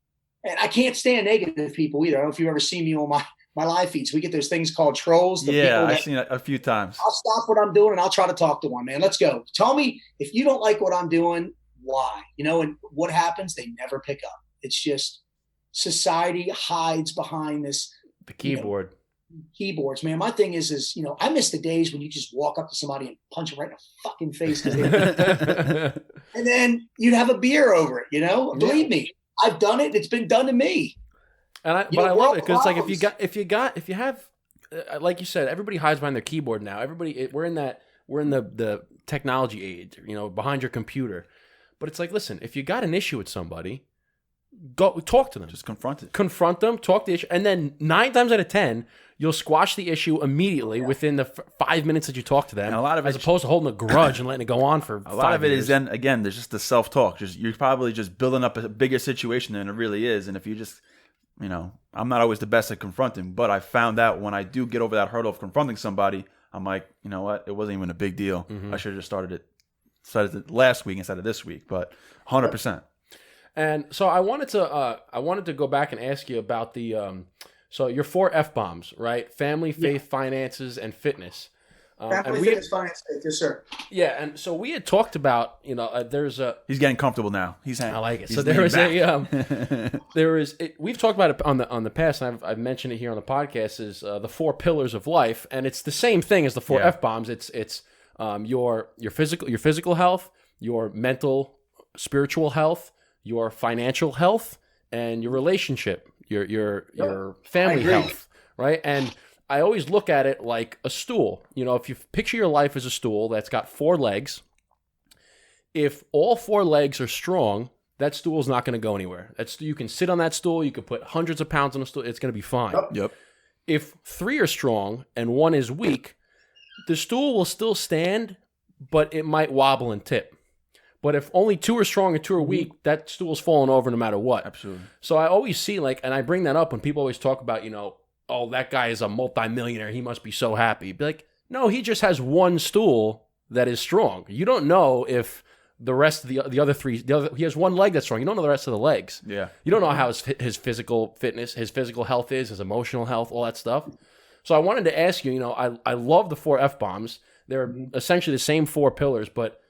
and I can't stand negative people either. I don't know if you've ever seen me on my live feeds. We get those things called trolls. I've seen it a few times. I'll stop what I'm doing and I'll try to talk to one, man. Let's go. Tell me if you don't like what I'm doing, why? And what happens? They never pick up. It's just society hides behind the keyboard. Keyboards, man. My thing is I miss the days when you just walk up to somebody and punch them right in the fucking face, and then you'd have a beer over it. Believe me, I've done it. It's been done to me. And I love it, because like if you have, like you said, everybody hides behind their keyboard now. We're in the technology age, behind your computer. But it's like, listen, if you got an issue with somebody, go talk to them. Just confront it. Confront them, talk the issue, and then 9 times out of 10, you'll squash the issue immediately within the 5 minutes that you talk to them. And a lot of as opposed to holding a grudge and letting it go on for 5 years. A lot of it is then, again, there's just the self-talk. You're probably just building up a bigger situation than it really is. And if you just, I'm not always the best at confronting, but I found out when I do get over that hurdle of confronting somebody, I'm like, you know what? It wasn't even a big deal. Mm-hmm. I should have just started it last week instead of this week, but 100%. And so I wanted to go back and ask you about the so your 4 F-bombs, right? Family, faith, finances, and fitness. Family, fitness, finance, faith, yes, sir. Yeah, and so we had talked about, there's a. He's getting comfortable now. I like it. So there was we've talked about it on the past, and I've mentioned it here on the podcast. Is the 4 pillars of life, and it's the same thing as the 4 F-bombs. It's your physical health, your mental, spiritual health, your financial health, and your relationship, your family health, right? And I always look at it like a stool. If you picture your life as a stool that's got 4 legs, if all 4 legs are strong, that stool is not going to go anywhere. You can sit on that stool, you can put hundreds of pounds on a stool, it's going to be fine. Yep. If 3 are strong and 1 is weak, the stool will still stand, but it might wobble and tip. But if only 2 are strong and 2 are weak, that stool's falling over no matter what. Absolutely. So I always see, like, and I bring that up when people always talk about, oh, that guy is a multimillionaire. He must be so happy. Be like, no, he just has one stool that is strong. You don't know if the rest of the other 3, he has one leg that's strong. You don't know the rest of the legs. Yeah. You don't know how his physical fitness, his physical health is, his emotional health, all that stuff. So I wanted to ask you, I love the 4 F-bombs. They're essentially the same 4 pillars, but,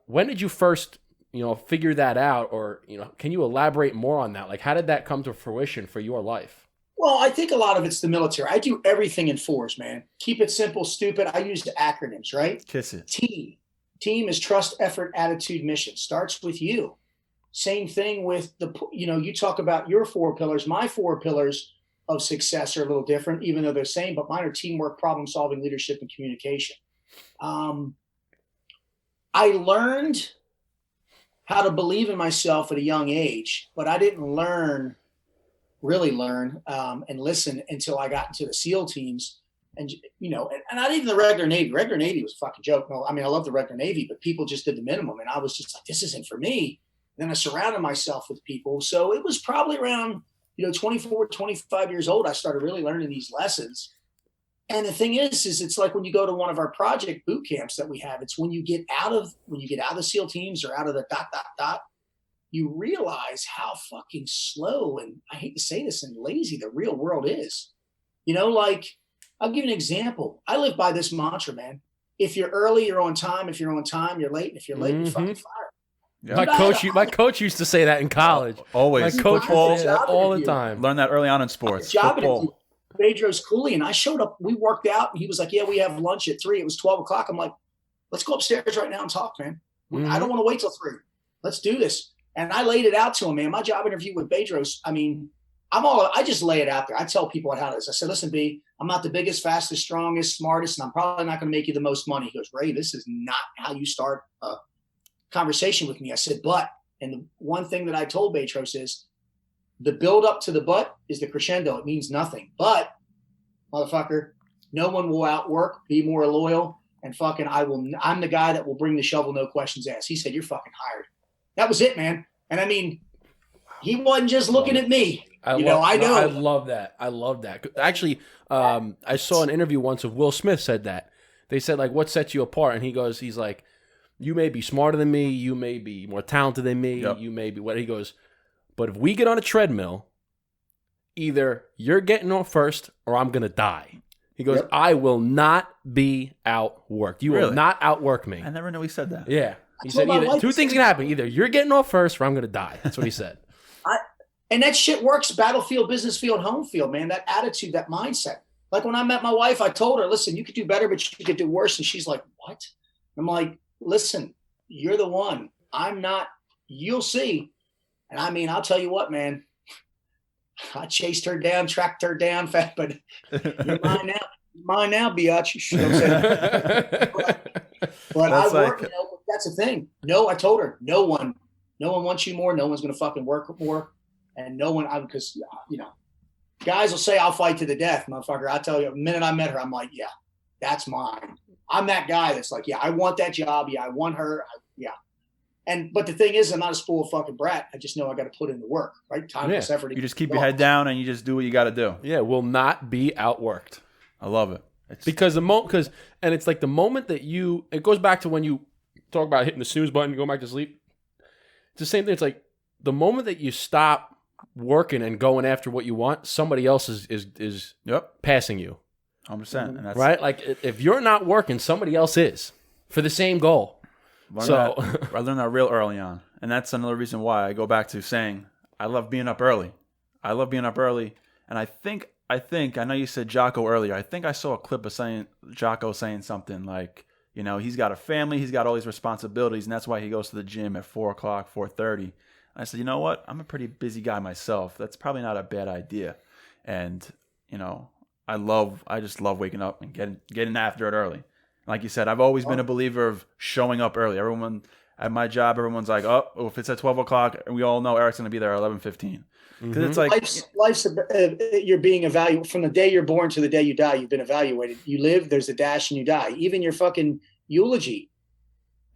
when did you first, figure that out? Or, can you elaborate more on that? Like, how did that come to fruition for your life? Well, I think a lot of it's the military. I do everything in 4s, man. Keep it simple, stupid. I use the acronyms, right? Kiss it. Team. Team is trust, effort, attitude, mission. Starts with you. Same thing with you talk about your 4 pillars. My 4 pillars of success are a little different, even though they're the same, but mine are teamwork, problem solving, leadership, and communication. I learned how to believe in myself at a young age, but I didn't really learn and listen until I got into the SEAL teams. And, and not even the regular Navy. Regular Navy was a fucking joke. No, I mean, I love the regular Navy, but people just did the minimum. And I was just like, this isn't for me. And then I surrounded myself with people. So it was probably around, 24, 25 years old, I started really learning these lessons. And the thing is it's like when you go to one of our project boot camps that we have, it's when you get out of the SEAL teams or out of the ... you realize how fucking slow, and I hate to say this, and lazy the real world is. Like, I'll give you an example. I live by this mantra, man. If you're early, you're on time. If you're on time, you're late. And if you're late, you're fucking fired. Yeah. My coach used to say that in college. Always. My coach would say that all the time. Learn that early on in sports. Football. Pedro's Cooley, and I showed up. We worked out, and he was like, yeah, we have lunch at 3. It was 12 o'clock. I'm like, let's go upstairs right now and talk, man. I don't want to wait till 3. Let's do this. And I laid it out to him, man. My job interview with Bedros, I mean, I just lay it out there. I tell people how it is. I said, listen, B, I'm not the biggest, fastest, strongest, smartest, and I'm probably not going to make you the most money. He goes, Ray, this is not how you start a conversation with me. I said, but, and the one thing that I told Bedros is, the build up to the but is the crescendo. It means nothing. But, motherfucker, no one will outwork, be more loyal, and fucking I'm the guy that will bring the shovel, no questions asked. He said, you're fucking hired. That was it, man. And I mean, he wasn't just looking at me. I know. I love that. I love that. Actually, I saw an interview once of Will Smith said that. They said, like, what sets you apart? And he's like, you may be smarter than me. You may be more talented than me. Yep. You may be what he goes. But if we get on a treadmill, either you're getting off first or I'm going to die. He goes, yep. I will not be outworked. You will not outwork me. I never knew he said that. Yeah. He said, two things can happen. Either you're getting off first or I'm going to die. That's what he said. And that shit works. Battlefield, business field, home field, man. That attitude, that mindset. Like when I met my wife, I told her, listen, you could do better, but you could do worse. And she's like, what? I'm like, listen, you're the one. I'm not. You'll see. And I mean, I'll tell you what, man. I chased her down, tracked her down, but you're mine now. Mine now, biatch. You know what I'm saying? But I work, that's the thing. No, I told her, no one wants you more. No one's going to fucking work more. And no one, because, guys will say, I'll fight to the death, motherfucker. I tell you, the minute I met her, I'm like, yeah, that's mine. I'm that guy that's like, yeah, I want that job. Yeah, I want her. Yeah. But the thing is, I'm not a spoiled fucking brat. I just know I got to put in the work, right? Time, effort. You just keep your head down and you just do what you got to do. Yeah, will not be outworked. I love it. And it's like the moment that it goes back to when you talk about hitting the snooze button, going back to sleep. It's the same thing. It's like the moment that you stop working and going after what you want, somebody else is passing you. 100%. And that's right? Like if you're not working, somebody else is for the same goal. I learned that real early on. And that's another reason why I go back to saying I love being up early. And I think I know you said Jocko earlier. I think I saw a clip of Jocko saying something like, he's got a family, he's got all these responsibilities, and that's why he goes to the gym at 4 o'clock, 4:30. I said, you know what? I'm a pretty busy guy myself. That's probably not a bad idea. And, I just love waking up and getting after it early. Like you said, I've always been a believer of showing up early. Everyone at my job, everyone's like, oh, if it's at 12 o'clock, and we all know Eric's going to be there at 11:15. Because it's like life's you're being evaluated from the day you're born to the day you die. You've been evaluated. You live, there's a dash, and you die. Even your fucking eulogy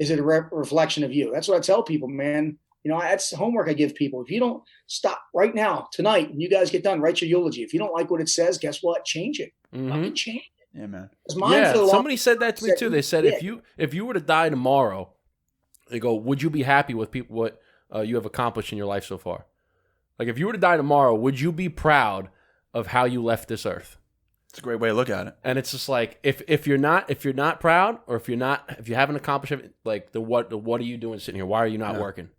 is it a reflection of you? That's what I tell people, man. You know, that's homework I give people. If you don't stop right now, tonight, when you guys get done, write your eulogy. If you don't like what it says, guess what? Change it. Fucking change it. Yeah, man. Yeah, somebody said that to me too. They said if you were to die tomorrow, they go, would you be happy with what you have accomplished in your life so far? Like if you were to die tomorrow, would you be proud of how you left this earth? It's a great way to look at it. And it's just like if you're not proud, or if you haven't accomplished it, like what are you doing sitting here? Why are you not working?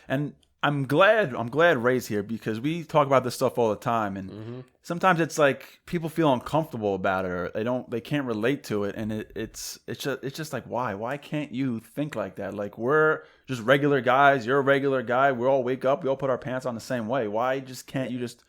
And I'm glad Ray's here, because we talk about this stuff all the time, and sometimes it's like people feel uncomfortable about it, or they can't relate to it, and it's just like, why can't you think like that? Like, we're just regular guys, you're a regular guy, we all wake up, we all put our pants on the same way. Why just can't you just?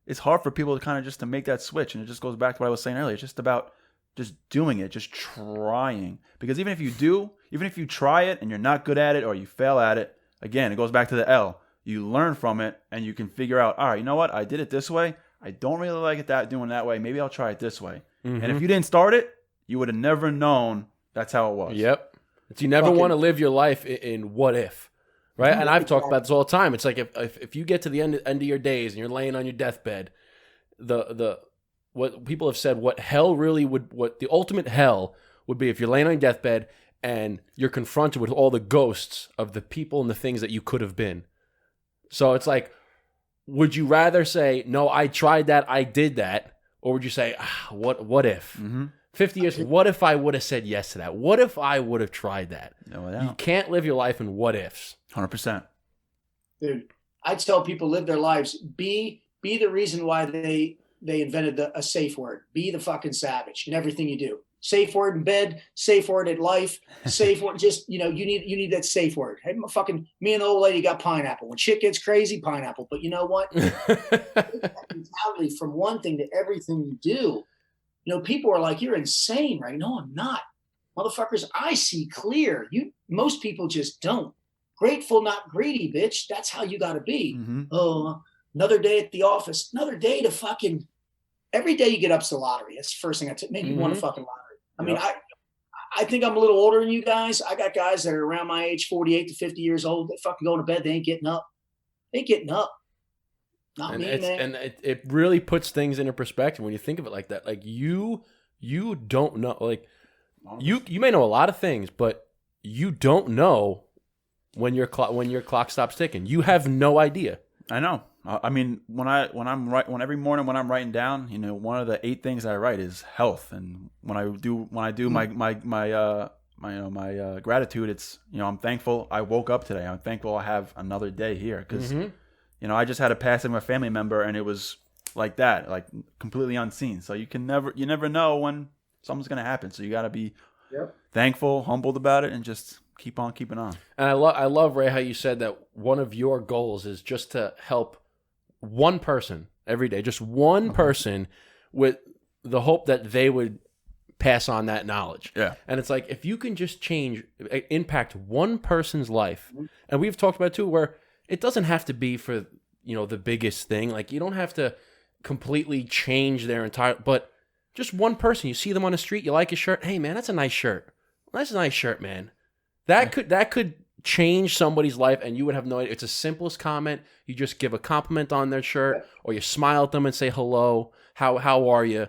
It's hard for people to kind of just to make that switch, and it just goes back to what I was saying earlier. It's just about just doing it, just trying, because even if you try it and you're not good at it, or you fail at it, again, it goes back to the L. You learn from it, and you can figure out, all right, you know what? I did it this way. I don't really like it doing that way. Maybe I'll try it this way. And if you didn't start it, you would have never known that's how it was. Yep. You never want to live your life in what if, right? And I've talked about this all the time. It's like if you get to the end of your days and you're laying on your deathbed, what people have said, what the ultimate hell would be if you're laying on your deathbed and you're confronted with all the ghosts of the people and the things that you could have been. So it's like, would you rather say, no, I tried that, I did that, or would you say, what if? 50 years, what if I would have said yes to that? What if I would have tried that? No doubt. You can't live your life in what ifs. 100%. Dude, I tell people, live their lives. Be the reason why they invented a safe word. Be the fucking savage in everything you do. Safe word in bed, safe word at life, safe word. Just, you need that safe word. Hey, me and the old lady got pineapple. When shit gets crazy, pineapple. But you know what? Mentality from one thing to everything you do. People are like, you're insane, right? No, I'm not. Motherfuckers, I see clear. Most people just don't. Grateful, not greedy, bitch. That's how you got to be. Oh, another day at the office. Another day to fucking. Every day you get up's the lottery. That's the first thing I tell. Maybe you won a fucking lottery. I mean, I think I'm a little older than you guys. I got guys that are around my age, 48 to 50 years old. They fucking go to bed. They ain't getting up. Not me, man. And it really puts things into perspective when you think of it like that. Like you don't know. Like you may know a lot of things, but you don't know when your clock stops ticking. You have no idea. I know. I mean, every morning when I'm writing down, one of the 8 things I write is health, and when I do my gratitude, it's I'm thankful I woke up today. I'm thankful I have another day here, because I just had a passing of a family member, and it was like that, like completely unseen. So you never know when something's gonna happen. So you got to be thankful, humbled about it, and just keep on keeping on. And I love, Ray, how you said that one of your goals is just to help one person every day, just one person, with the hope that they would pass on that knowledge. Yeah. And it's like, if you can just impact one person's life, and we've talked about it too, where it doesn't have to be for, the biggest thing. Like, you don't have to completely change their entire, but just one person, you see them on the street, you like his shirt. Hey man, that's a nice shirt. That's a nice shirt, man. That could change somebody's life, and you would have no idea. It's the simplest comment. You just give a compliment on their shirt, or you smile at them and say hello. How are you?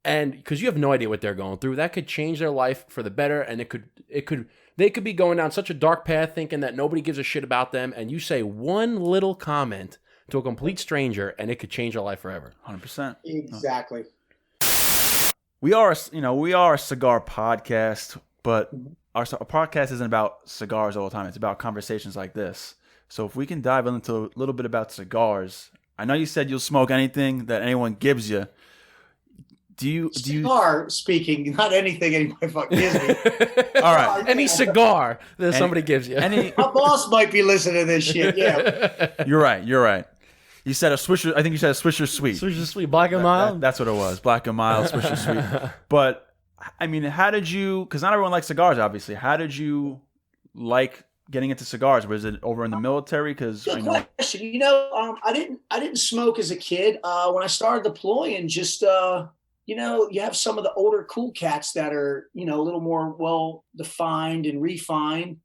And because you have no idea what they're going through, that could change their life for the better. And they could be going down such a dark path, thinking that nobody gives a shit about them. And you say one little comment to a complete stranger, and it could change their life forever. 100%. Exactly. We are a cigar podcast, but our podcast isn't about cigars all the time. It's about conversations like this. So if we can dive into a little bit about cigars, I know you said you'll smoke anything that anyone gives you. Cigar speaking, not anything anybody fucking gives me. All right. Any cigar that somebody gives you. My boss might be listening to this shit. Yeah. You're right. You said a Swisher. I think you said a Swisher Sweet. Swisher Sweet, Black and Mild. That's what it was. Black and Mild, Swisher Sweet. But I mean, how did you? Because not everyone likes cigars, obviously. How did you like getting into cigars? Was it over in the military? Because I know. Question. I didn't smoke as a kid. When I started deploying, just you have some of the older cool cats that are a little more well defined and refined.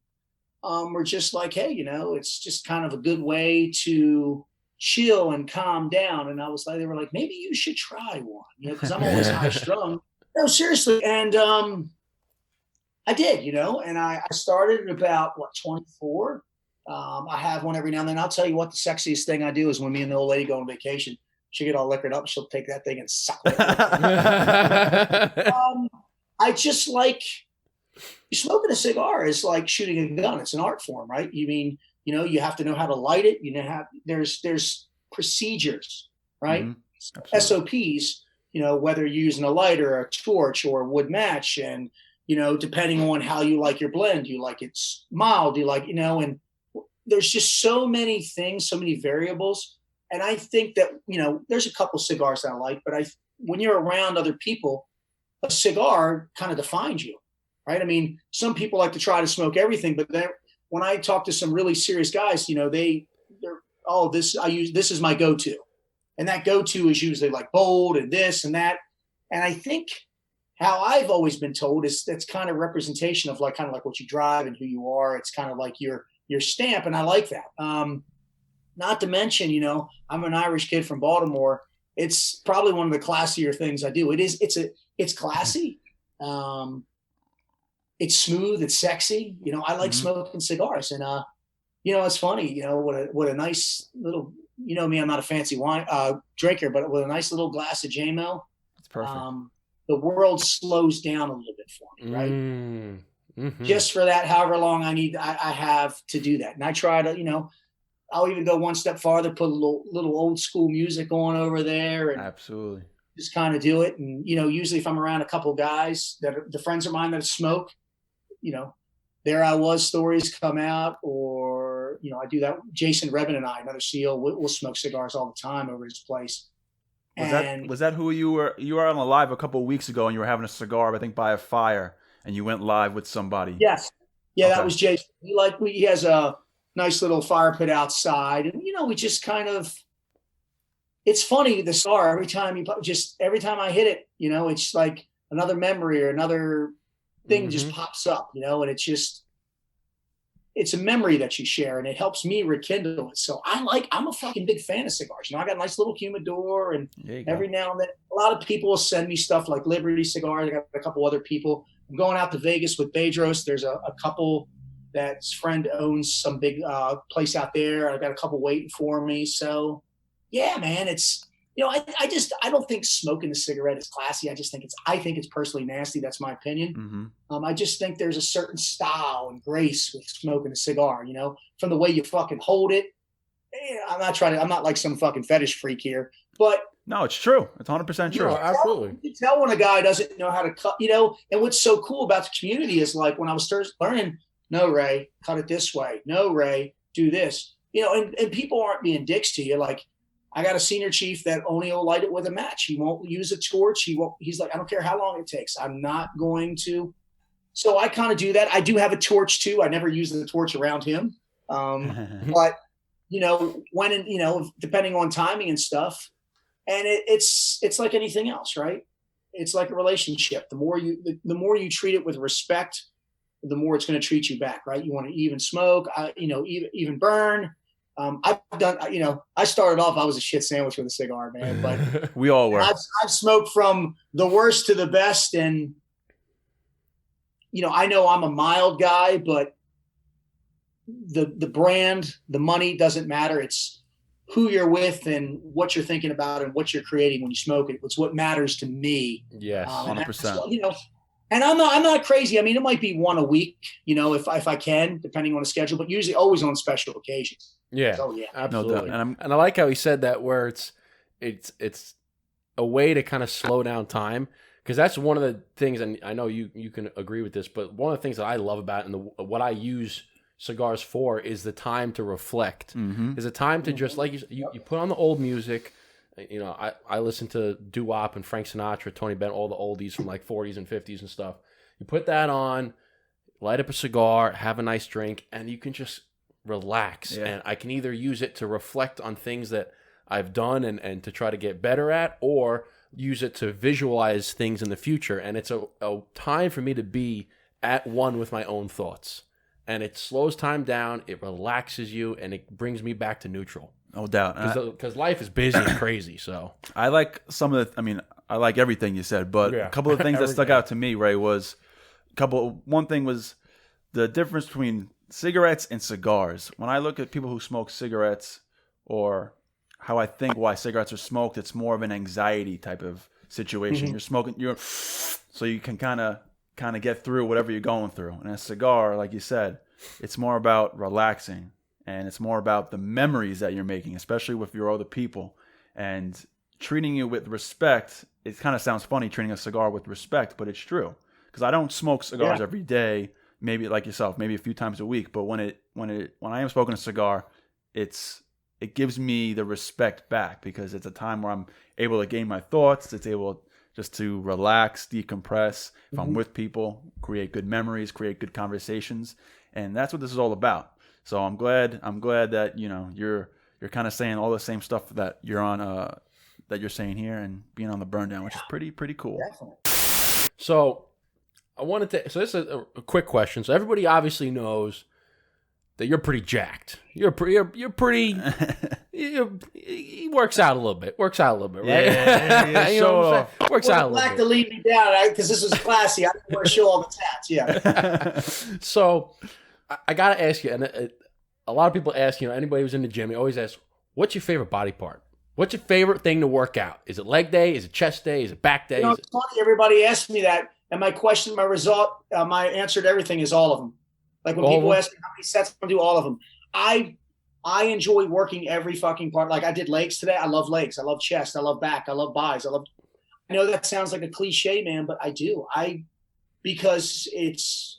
were just like, hey, it's just kind of a good way to chill and calm down. And I was like, they were like, maybe you should try one, because I'm always high strung. No, seriously. And I did, and I started at about 24. I have one every now and then. I'll tell you what, the sexiest thing I do is when me and the old lady go on vacation, she'll get all liquored up. She'll take that thing and suck it. I just like, smoking a cigar is like shooting a gun. It's an art form, right? You mean, you have to know how to light it. There's procedures, right? Mm-hmm. SOPs, whether you're using a lighter, a torch, or a wood match. And, depending on how you like your blend, you like it's mild, you like, and there's just so many things, so many variables. And I think that, there's a couple cigars that I like, but when you're around other people, a cigar kind of defines you, right? I mean, some people like to try to smoke everything, but then when I talk to some really serious guys, this is my go-to. And that go-to is usually like bold and this and that. And I think how I've always been told is that's kind of representation of kind of like what you drive and who you are. It's kind of like your stamp. And I like that. Not to mention, I'm an Irish kid from Baltimore. It's probably one of the classier things I do. It's classy. It's smooth. It's sexy. I like smoking cigars. And, it's funny, what a nice little, me, I'm not a fancy wine drinker, but with a nice little glass of JMO, It's perfect. The world slows down a little bit for me, right? Mm-hmm. Just for that, however long I have to do that. And I try to, I'll even go one step farther, put a little old school music on over there, and absolutely just kind of do it. And usually if I'm around a couple guys that are the friends of mine that smoke, there I was, stories come out, or I do that. Jason Rebin and I, another SEAL, we'll smoke cigars all the time over his place. Was that who you were? You were on a live a couple of weeks ago, and you were having a cigar, I think, by a fire, and you went live with somebody. Yes, yeah, Okay. That was Jason. He has a nice little fire pit outside, and we just kind of. It's funny, the cigar. Every time I hit it, it's like another memory or another thing just pops up, and it's a memory that you share, and it helps me rekindle it. So I'm a fucking big fan of cigars. I got a nice little humidor, and every now and then, a lot of people will send me stuff like Liberty Cigars. I got a couple other people. I'm going out to Vegas with Bedros. There's a couple that's friend owns some big place out there. I got a couple waiting for me. So yeah, man, it's, I don't think smoking a cigarette is classy. I think it's personally nasty. That's my opinion. Mm-hmm. I just think there's a certain style and grace with smoking a cigar, from the way you fucking hold it. I'm not like some fucking fetish freak here, but no, it's true. It's 100% true. Absolutely. You can tell when a guy doesn't know how to cut, and what's so cool about the community is like when I was first learning, no, Ray, cut it this way. No, Ray, do this, and people aren't being dicks to you. Like, I got a senior chief that only will light it with a match. He won't use a torch. He's like, I don't care how long it takes. I'm not going to. So I kind of do that. I do have a torch too. I never use the torch around him. But, when, depending on timing and stuff, and it's like anything else, right? It's like a relationship. The more you treat it with respect, the more it's going to treat you back, right? You want to even smoke, even burn. I've done, I started off, I was a shit sandwich with a cigar, man, but we all were. I've smoked from the worst to the best. And, I know I'm a mild guy, but the brand, the money doesn't matter. It's who you're with and what you're thinking about and what you're creating when you smoke it. It's what matters to me. Yes. 100%. And I'm not crazy. I mean, it might be one a week, if I can, depending on the schedule, but usually always on special occasions. Yeah, so, yeah, absolutely. No, and I like how he said that, where it's a way to kind of slow down time, because that's one of the things, and I know you can agree with this, but one of the things that I love about it and what I use cigars for is the time to reflect. Mm-hmm. Is a time to just, like you put on the old music. I listen to doo-wop and Frank Sinatra, Tony Bennett, all the oldies from like 40s and 50s and stuff. You put that on, light up a cigar, have a nice drink, and you can just relax. Yeah. And I can either use it to reflect on things that I've done and to try to get better at, or use it to visualize things in the future. And it's a time for me to be at one with my own thoughts. and it slows time down, it relaxes you, and it brings me back to neutral. No doubt. Because life is busy and crazy. So I like some of the. I mean, I like everything you said, but a couple of things that stuck out to me, Ray, was one thing was the difference between cigarettes and cigars. When I look at people who smoke cigarettes, or how I think why cigarettes are smoked, it's more of an anxiety type of situation. You're smoking, so you can kind of get through whatever you're going through. And a cigar, like you said, it's more about relaxing, and it's more about the memories that you're making, especially with your other people, and treating you with respect. It kind of sounds funny treating a cigar with respect, but it's true, because I don't smoke cigars every day. Maybe like yourself, maybe a few times a week. But when I am smoking a cigar, it gives me the respect back, because it's a time where I'm able to gain my thoughts. It's able just to relax, decompress. If I'm with people, create good memories, create good conversations, and that's what this is all about. So I'm glad that you're kind of saying all the same stuff that you're on that you're saying here, and being on the burn down, which is pretty cool. Definitely. So I wanted to. So this is a quick question. So everybody obviously knows that you're pretty jacked. You're pretty. He works out a little bit. Right? Yeah, you know what I'm saying? Works out a little Black bit. to lead me down, because this is classy. I don't want to show all the tats. Yeah. So I gotta ask you, and a lot of people ask, anybody who's in the gym, they always ask, "What's your favorite body part? What's your favorite thing to work out? Is it leg day? Is it chest day? Is it back day?" It's funny. Everybody asks me that, and my question, my result, my answer to everything is all of them. Like when people ask me how many sets, I do all of them. I enjoy working every fucking part. Like I did legs today. I love legs. I love chest. I love back. I love buys. I know that sounds like a cliche, man, but I do. Because it's,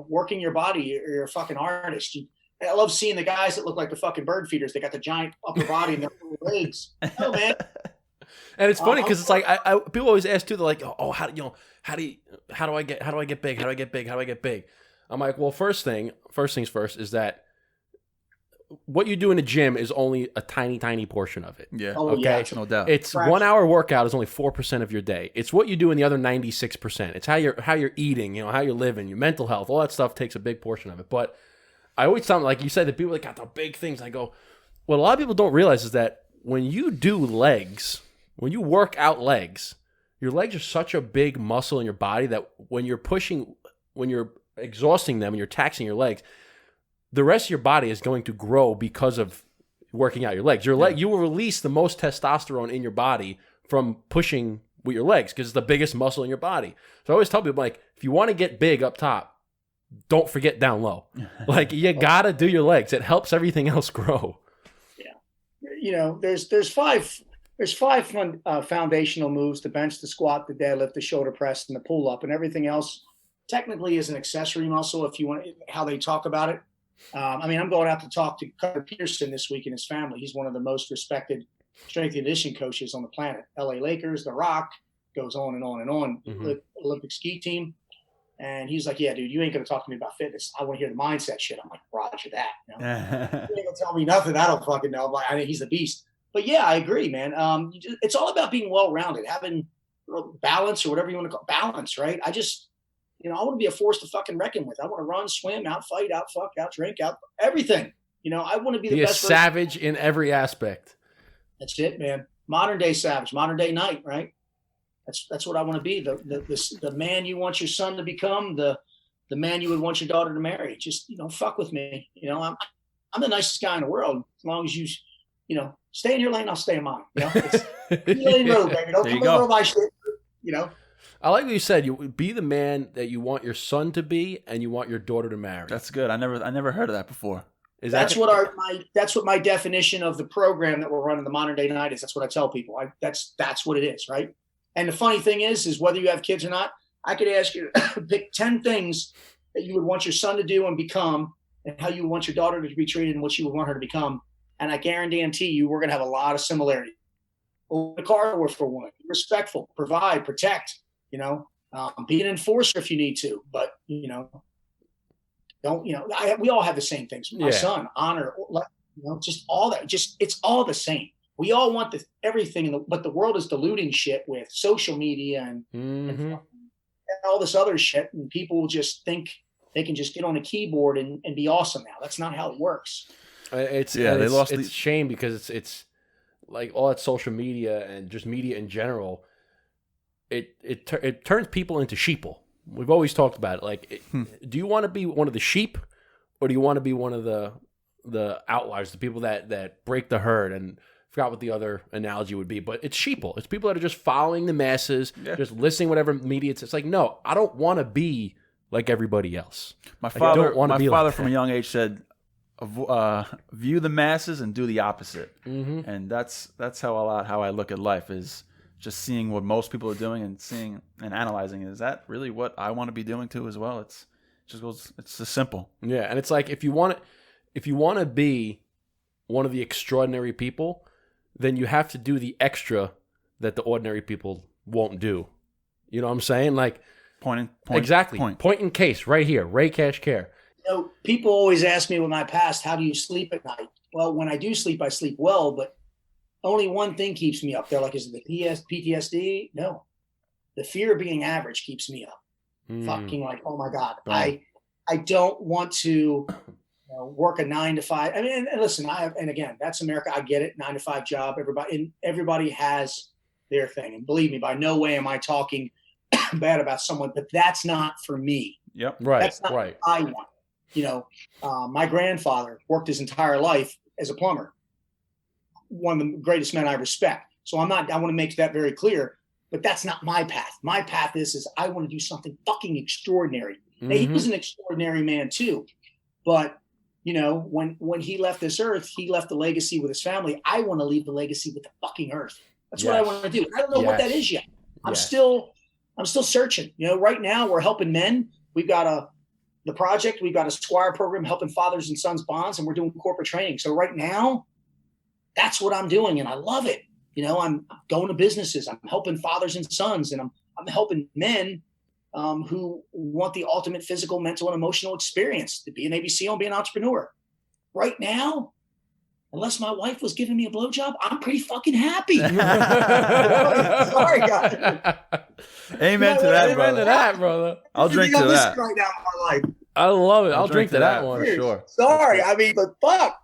working your body. You're a fucking artist. I love seeing the guys that look like the fucking bird feeders. They got the giant upper body and their legs. Oh man. And it's funny because it's like I people always ask too. They're like, "Oh, how do I get big? How do I get big?" I'm like, well, first things first is that what you do in the gym is only a tiny portion of it. Yeah. Okay. Yeah, no doubt. It's 1 hour workout is only 4% of your day. It's what you do in the other 96%. It's how you're eating, how you're living, your mental health, all that stuff takes a big portion of it. But I always tell them, like you said, that people that got the big things. I go, what a lot of people don't realize is that when you do legs, when you work out legs, your legs are such a big muscle in your body that when you're exhausting them and you're taxing your legs, the rest of your body is going to grow because of working out your legs. You will release the most testosterone in your body from pushing with your legs because it's the biggest muscle in your body. So I always tell people, like, if you want to get big up top, don't forget down low. Like, you got to do your legs. It helps everything else grow. Yeah. There's five foundational moves: the bench, the squat, the deadlift, the shoulder press, and the pull up, and everything else technically is an accessory muscle if you want how they talk about it. I'm going out to talk to Cutter Peterson this week and his family. He's one of the most respected strength and conditioning coaches on the planet. LA Lakers, The Rock, goes on and on and on. Olympic ski team. And he's like, yeah, dude, you ain't going to talk to me about fitness. I want to hear the mindset shit. I'm like, roger that. You ain't going to tell me nothing I don't fucking know. I mean, he's the beast. But yeah, I agree, man. It's all about being well-rounded, having balance or whatever you want to call it. Balance, right? I want to be a force to fucking reckon with. I want to run, swim, out-fight, out-fuck, out-drink, out everything. I want to be the best. Be a savage in every aspect. That's it, man. Modern day savage, modern day knight, right? That's what I want to be. The man you want your son to become, the man you would want your daughter to marry. Just, fuck with me. I'm the nicest guy in the world. As long as you stay in your lane, I'll stay in mine. It's lane road, baby. Don't come over my shit. I like what you said. You be the man that you want your son to be, and you want your daughter to marry. That's good. I never heard of that before. That's what my definition of the program that we're running, the Modern Day Night, is. That's what I tell people. That's what it is, right? And the funny thing is whether you have kids or not, I could ask you to pick 10 things that you would want your son to do and become, and how you want your daughter to be treated and what you would want her to become. And I guarantee you, we're going to have a lot of similarity. Open the car door for one, be respectful, provide, protect. Be an enforcer if you need to, but don't. We all have the same things. My son, honor, just all that. Just it's all the same. We all want everything, but the world is diluting shit with social media and all this other shit, and people will just think they can just get on a keyboard and be awesome now. That's not how it works. It's a shame because it's like all that social media and just media in general. It turns people into sheeple. We've always talked about it. Like, do you want to be one of the sheep, or do you want to be one of the outliers, the people that break the herd? And I forgot what the other analogy would be, but it's sheeple. It's people that are just following the masses, just listening whatever media it's like. No, I don't want to be like everybody else. My father from a young age said, view the masses and do the opposite. And that's how I look at life, is just seeing what most people are doing and seeing and analyzing, is that really what I want to be doing too as well? It's just simple. Yeah, and it's like if you want to be one of the extraordinary people, then you have to do the extra that the ordinary people won't do. You know what I'm saying? Like point in case right here, Ray Cash Care. You know, people always ask me with my past, how do you sleep at night? Well, when I do sleep, I sleep well, but only one thing keeps me up. They're like, is it the PTSD? No. The fear of being average keeps me up. Fucking like, oh my God. I don't want to work a 9 to 5. I mean, and listen, and again, that's America. I get it. 9 to 5 job. Everybody has their thing. And believe me, by no way am I talking bad about someone, but that's not for me. Yep. Right. That's not what I want. My grandfather worked his entire life as a plumber. One of the greatest men I respect. So I want to make that very clear, but that's not my path. My path is I want to do something fucking extraordinary. Now, he was an extraordinary man too, but when he left this earth, he left a legacy with his family. I want to leave the legacy with the fucking earth. That's what I want to do. I don't know what that is yet. I'm still searching. Right now we're helping men. We've got the project. We've got a Squire program helping fathers and sons bonds, and we're doing corporate training. So right now, that's what I'm doing, and I love it. I'm going to businesses. I'm helping fathers and sons, and I'm helping men who want the ultimate physical, mental, and emotional experience to be an ABC and be an entrepreneur. Right now, unless my wife was giving me a blowjob, I'm pretty fucking happy. Sorry, guys. Amen to that, brother. Amen to that, brother. I'll drink to that. Right now in my life. I love it. I'll drink to that one. For sure. Sorry, I mean, but fuck.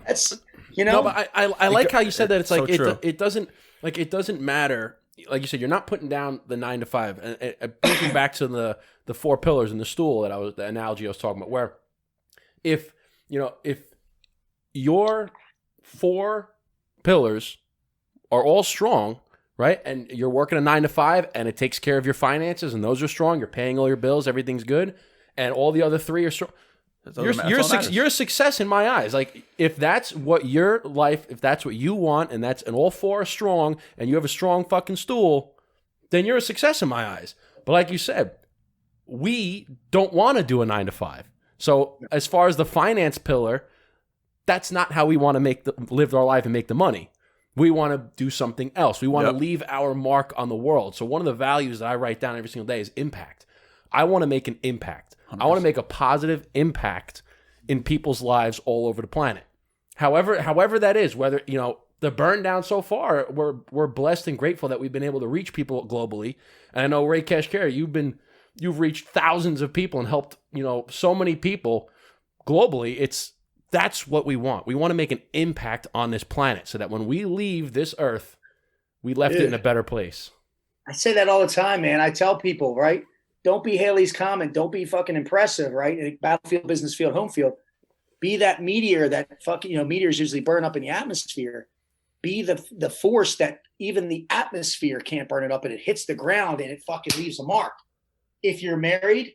That's No, but I like how you said that. It's like so it doesn't matter. Like you said, you're not putting down the 9 to 5. And it brings me back to the 4 pillars in the stool the analogy I was talking about. Where if your 4 pillars are all strong, right, and you're working a 9 to 5, and it takes care of your finances, and those are strong, you're paying all your bills, everything's good, and all the other 3 are strong. You're a success in my eyes. Like, if that's what your life, if that's what you want, and all 4 are strong, and you have a strong fucking stool, then you're a success in my eyes. But like you said, we don't want to do a 9 to 5. So as far as the finance pillar, that's not how we want to live our life and make the money. We want to do something else. We want to leave our mark on the world. So one of the values that I write down every single day is impact. I want to make an impact. 100%. I want to make a positive impact in people's lives all over the planet. However that is, whether, the burn down so far, we're blessed and grateful that we've been able to reach people globally. And I know, Ray Cash Care, you've reached thousands of people and helped, so many people globally. That's what we want. We want to make an impact on this planet so that when we leave this earth, we left it in a better place. I say that all the time, man. I tell people, right? Don't be Haley's Comet. Don't be fucking impressive, right? Battlefield, business field, home field. Be that meteor that fucking, meteors usually burn up in the atmosphere. Be the force that even the atmosphere can't burn it up, and it hits the ground and it fucking leaves a mark. If you're married,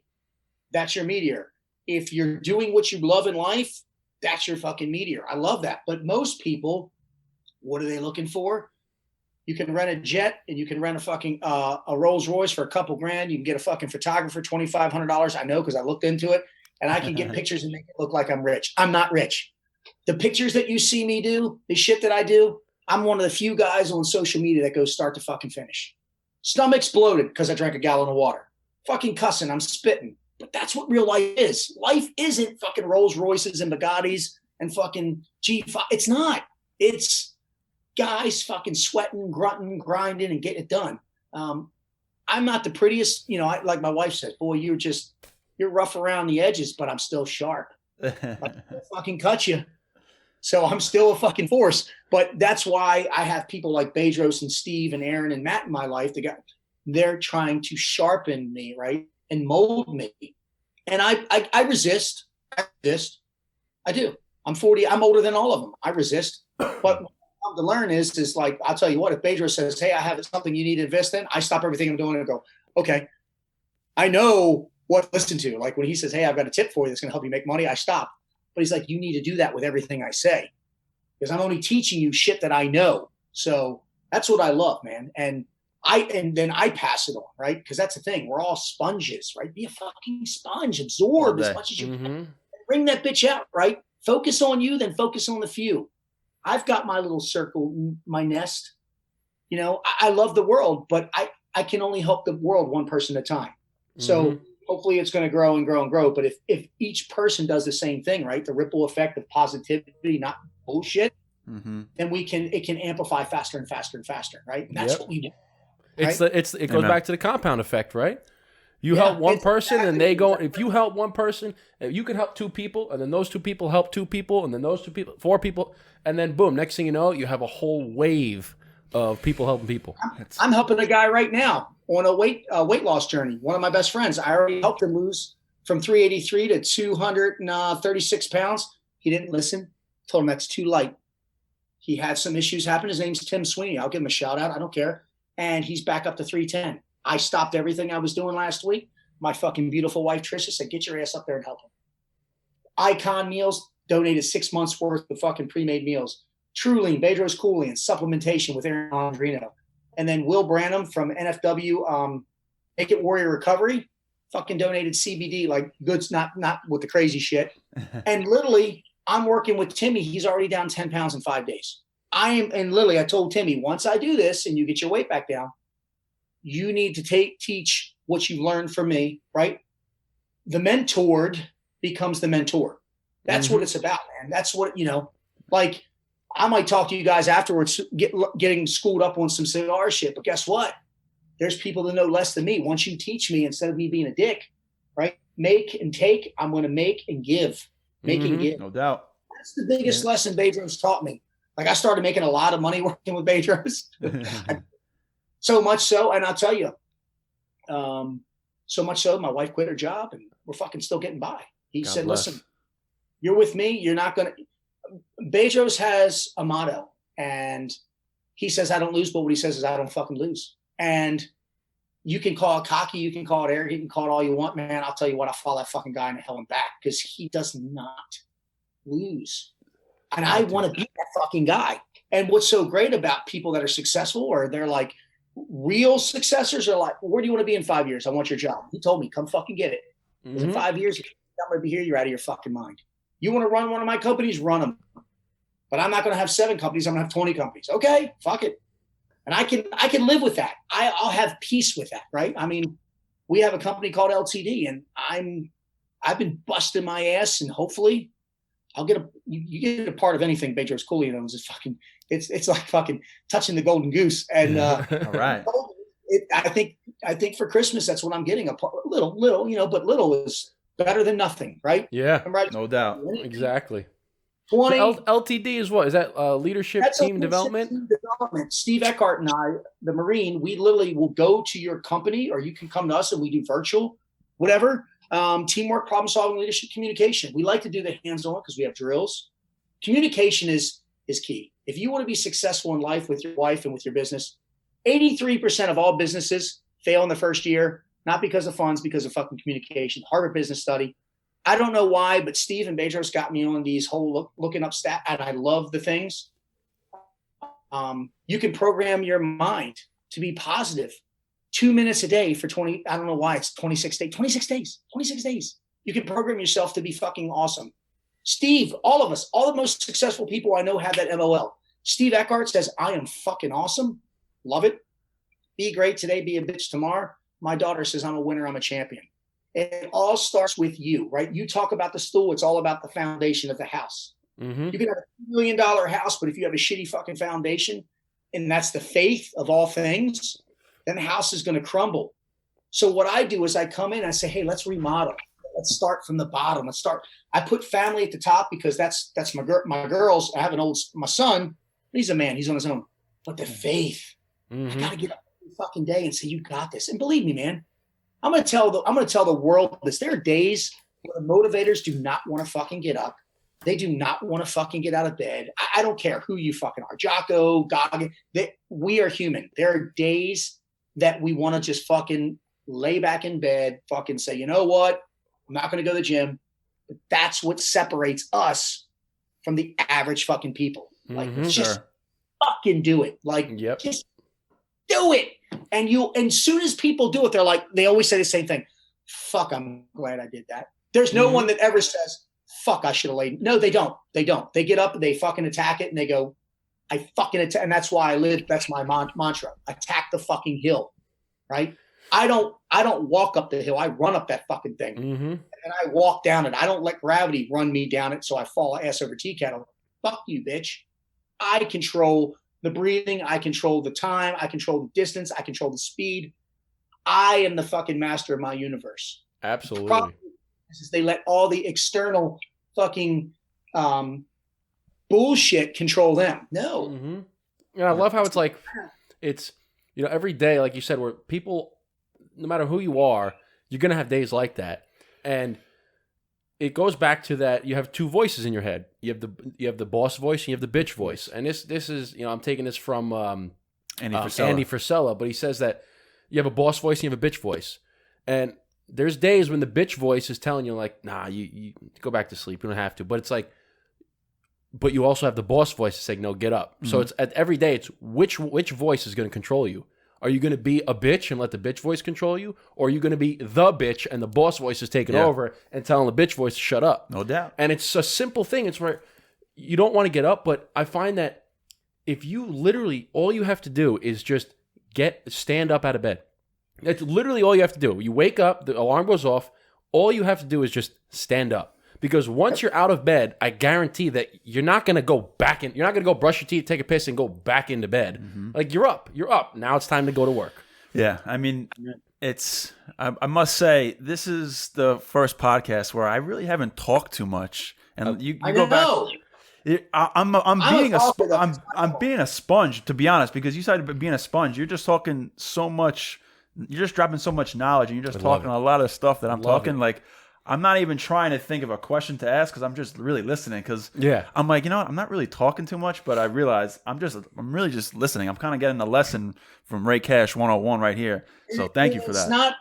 that's your meteor. If you're doing what you love in life, that's your fucking meteor. I love that. But most people, what are they looking for? You can rent a jet, and you can rent a fucking a Rolls Royce for a couple grand. You can get a fucking photographer $2,500. I know, because I looked into it, and I can get pictures and make it look like I'm rich. I'm not rich. The pictures that you see me do, the shit that I do, I'm one of the few guys on social media that goes start to fucking finish. Stomach exploded because I drank a gallon of water. Fucking cussing, I'm spitting. But that's what real life is. Life isn't fucking Rolls Royces and Bugattis and fucking G5. It's not. It's guys fucking sweating, grunting, grinding, and getting it done. I'm not the prettiest, like my wife says, boy, you're just you're rough around the edges, but I'm still sharp. I fucking cut you. So I'm still a fucking force. But that's why I have people like Bedros and Steve and Aaron and Matt in my life. They're trying to sharpen me, right? And mold me. And I resist. I resist. I do. I'm 40. I'm older than all of them. I resist. But what I've come to learn is like, I'll tell you what, if Bedros says, hey, I have something you need to invest in, I stop everything I'm doing and go, okay, I know what to listen to. Like when he says, hey, I've got a tip for you that's going to help you make money, I stop. But he's like, you need to do that with everything I say, because I'm only teaching you shit that I know. So that's what I love, man. And then I pass it on, right? Because that's the thing. We're all sponges, right? Be a fucking sponge, absorb as much as you can. Bring that bitch out, right? Focus on you, then focus on the few. I've got my little circle, my nest. You know, I love the world, but I can only help the world one person at a time. So hopefully it's going to grow and grow and grow. But if each person does the same thing, right? The ripple effect of positivity, not bullshit, then it can amplify faster and faster and faster, right? And that's what we do. Right? It goes back to the compound effect, right? You help one person and they go, if you help one person, you can help 2 people, and then those 2 people help 2 people, and then those 2 people, 4 people, and then boom, next thing you know, you have a whole wave of people helping people. I'm helping a guy right now on a weight loss journey. One of my best friends. I already helped him lose from 383 to 236 pounds. He didn't listen. Told him that's too light. He had some issues happen. His name's Tim Sweeney. I'll give him a shout out. I don't care. And he's back up to 310. I stopped everything I was doing last week. My fucking beautiful wife, Trisha, said, get your ass up there and help him. Icon Meals donated 6 months worth of fucking pre-made meals. Truline, Bedros Cooley, and supplementation with Aaron Andrino. And then Will Branham from NFW, Make It Warrior Recovery, fucking donated CBD, like goods, not with the crazy shit. And literally, I'm working with Timmy. He's already down 10 pounds in 5 days. And literally, I told Timmy, once I do this and you get your weight back down, you need to teach what you learned from me, right? The mentored becomes the mentor. That's what it's about, man. That's what, like I might talk to you guys afterwards, getting schooled up on some cigar shit, but guess what? There's people that know less than me. Once you teach me, instead of me being a dick, right? Make and take, I'm going to make and give. Make and give. No doubt. That's the biggest lesson Bedros taught me. Like I started making a lot of money working with Bedros. So much so, and I'll tell you, so much so, my wife quit her job and we're fucking still getting by. He said, listen, you're with me. You're not going to. Bedros has a motto, and he says, I don't lose, but what he says is, I don't fucking lose. And you can call it cocky, you can call it arrogant, you can call it all you want, man. I'll tell you what, I'll follow that fucking guy into hell and back because he does not lose. And I want to be that fucking guy. And what's so great about people that are successful, or they're like real successors, are like, where do you want to be in 5 years? I want your job. He told me, come fucking get it. In 5 years, I'm going to be here. You're out of your fucking mind. You want to run one of my companies? Run them. But I'm not going to have 7 companies. I'm going to have 20 companies. Okay, fuck it. And I can live with that. I'll have peace with that, right? I mean, we have a company called LTD, and I've been busting my ass, and hopefully I'll get you get a part of anything Bedros Cooley owns. Is fucking it's like fucking touching the golden goose. And all right. I think for Christmas that's what I'm getting, a little, but little is better than nothing, right? Yeah, I'm right. No doubt. Exactly. 20. So LTD is what? Is that leadership team development? Team development. Steve Eckhart and I, the Marine, we literally will go to your company, or you can come to us and we do virtual, whatever. Teamwork, problem solving, leadership, communication. We like to do the hands-on because we have drills. Communication is key. If you want to be successful in life with your wife and with your business, 83% of all businesses fail in the first year, not because of funds, because of fucking communication. Harvard Business Study. I don't know why, but Steve and Bedros got me on these whole looking up stat, and I love the things. You can program your mind to be positive 2 minutes a day for 20. I don't know why it's 26 days. 26 days. You can program yourself to be fucking awesome. Steve, all of us, all the most successful people I know have that MOL. Steve Eckhart says, I am fucking awesome. Love it. Be great today, be a bitch tomorrow. My daughter says, I'm a winner, I'm a champion. It all starts with you, right? You talk about the stool. It's all about the foundation of the house. You can have $1 million house, but if you have a shitty fucking foundation, and that's the faith of all things, then the house is going to crumble. So what I do is I come in and I say, hey, let's remodel. let's start from the bottom. Let's start. I put family at the top because that's my girls. I have my son. He's a man. He's on his own. But the faith, I got to get up every fucking day and say, you got this. And believe me, man, I'm going to tell the world this. There are days where the motivators do not want to fucking get up. They do not want to fucking get out of bed. I don't care who you fucking are. Jocko, Goggin. We are human. There are days that we want to just fucking lay back in bed, fucking say, you know what? I'm not going to go to the gym. But that's what separates us from the average fucking people. Like, just fucking do it. Like, just do it. And soon as people do it, they always say the same thing. Fuck, I'm glad I did that. There's no one that ever says, fuck, I should have laid. No, they don't. They don't. They get up, they fucking attack it, and they go, I fucking attack. And that's why I live. That's my mantra. Attack the fucking hill, right? I don't walk up the hill. I run up that fucking thing. And I walk down it. I don't let gravity run me down it so I fall ass over tea kettle. Fuck you, bitch. I control the breathing. I control the time. I control the distance. I control the speed. I am the fucking master of my universe. Absolutely. The problem is they let all the external fucking bullshit control them. No. Yeah, I love how it's every day, like you said, where people, no matter who you are, you're gonna have days like that, and it goes back to that you have two voices in your head. You have the boss voice and you have the bitch voice, and this is I'm taking this from Andy Frisella, but he says that you have a boss voice and you have a bitch voice, and there's days when the bitch voice is telling you like, nah, you go back to sleep, you don't have to, but it's like, but you also have the boss voice saying, no, get up. So it's every day it's which voice is going to control you. Are you going to be a bitch and let the bitch voice control you? Or are you going to be the bitch and the boss voice is taking over and telling the bitch voice to shut up? No doubt. And it's a simple thing. It's where you don't want to get up, but I find that if you literally, all you have to do is just stand up out of bed. That's literally all you have to do. You wake up, the alarm goes off, all you have to do is just stand up. Because once you're out of bed, I guarantee that you're not going to go back in. You're not going to go brush your teeth, take a piss, and go back into bed. Like, you're up. You're up. Now it's time to go to work. Yeah. I mean, I must say, this is the first podcast where I really haven't talked too much. And you go back. I'm being a sponge, to be honest, because you started being a sponge. You're just talking so much. You're just dropping so much knowledge, and you're just talking a lot of stuff that I'm talking like. I'm not even trying to think of a question to ask because I'm just really listening. Because I'm like, I'm not really talking too much, but I realize I'm really just listening. I'm kind of getting a lesson from Ray Cash 101 right here. So thank you for that. I'm not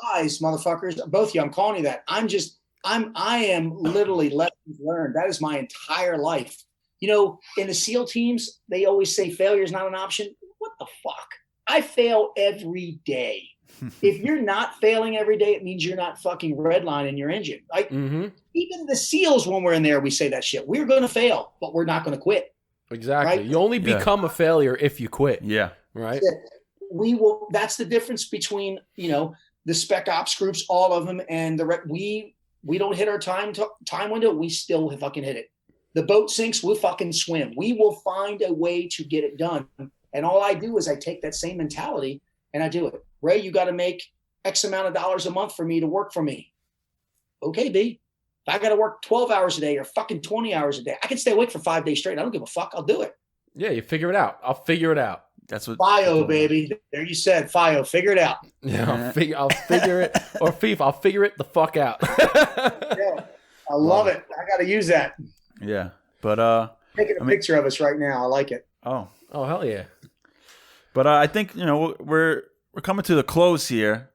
wise, motherfuckers. Both of you, I'm calling you that. I am literally lessons learned. That is my entire life. In the SEAL teams, they always say failure is not an option. What the fuck? I fail every day. If you're not failing every day, it means you're not fucking redlining your engine. Like even the SEALs, when we're in there, we say that shit. We're going to fail, but we're not going to quit. Exactly. Right? You only become a failure if you quit. Yeah. Right. We will. That's the difference between the spec ops groups, all of them, and we don't hit our time window. We still fucking hit it. The boat sinks. We'll fucking swim. We will find a way to get it done. And all I do is I take that same mentality and I do it. Ray, you got to make X amount of dollars a month for me to work for me. Okay, B. If I got to work 12 hours a day or fucking 20 hours a day, I can stay awake for 5 days straight. I don't give a fuck. I'll do it. Yeah, you figure it out. I'll figure it out. That's what FIO, baby. There you said FIO. Figure it out. Yeah, I'll figure it. Or FIF, I'll figure it the fuck out. Yeah, I love it. I got to use that. Yeah, but taking a picture of us right now. I like it. Oh, hell yeah. But I think we're coming to the close here.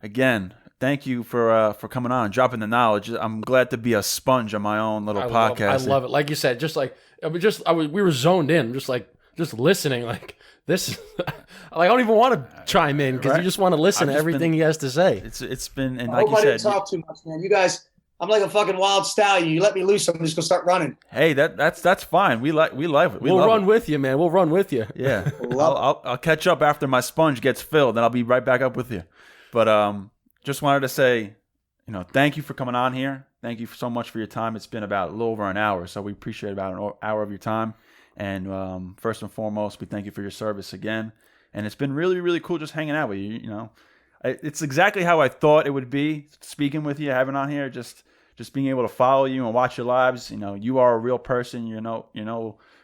Again, thank you for coming on and dropping the knowledge. I'm glad to be a sponge on my own little podcast. I love it. Like you said, we were zoned in, just listening. Like this, I don't even want to chime in because you just want to listen to everything he has to say. It's been, and I like hope you I didn't talk too much, man. You guys, I'm like a fucking wild stallion. You let me loose, I'm just gonna start running. Hey, that's fine. We love it. We'll run with you, man. We'll run with you. Yeah, I'll catch up after my sponge gets filled, and I'll be right back up with you. But just wanted to say, thank you for coming on here. Thank you so much for your time. It's been about a little over an hour, so we appreciate about an hour of your time. And first and foremost, we thank you for your service again. And it's been really, really cool just hanging out with you. It's exactly how I thought it would be speaking with you, having on here, just being able to follow you and watch your lives. You know, you are a real person. You know,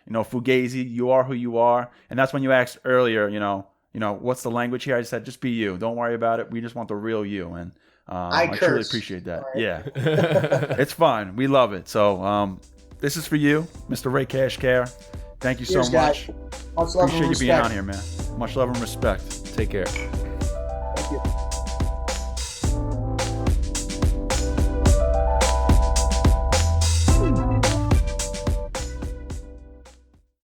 Fugazi, you are who you are. And that's when you asked earlier, you know, what's the language here? I said, just be you. Don't worry about it. We just want the real you. And I truly appreciate that. Right. Yeah, it's fun. We love it. So this is for you, Mr. Ray Cash Care. Thank you so much. Guys. Much love Appreciate you being on here, man. Much love and respect. Take care. Thank you.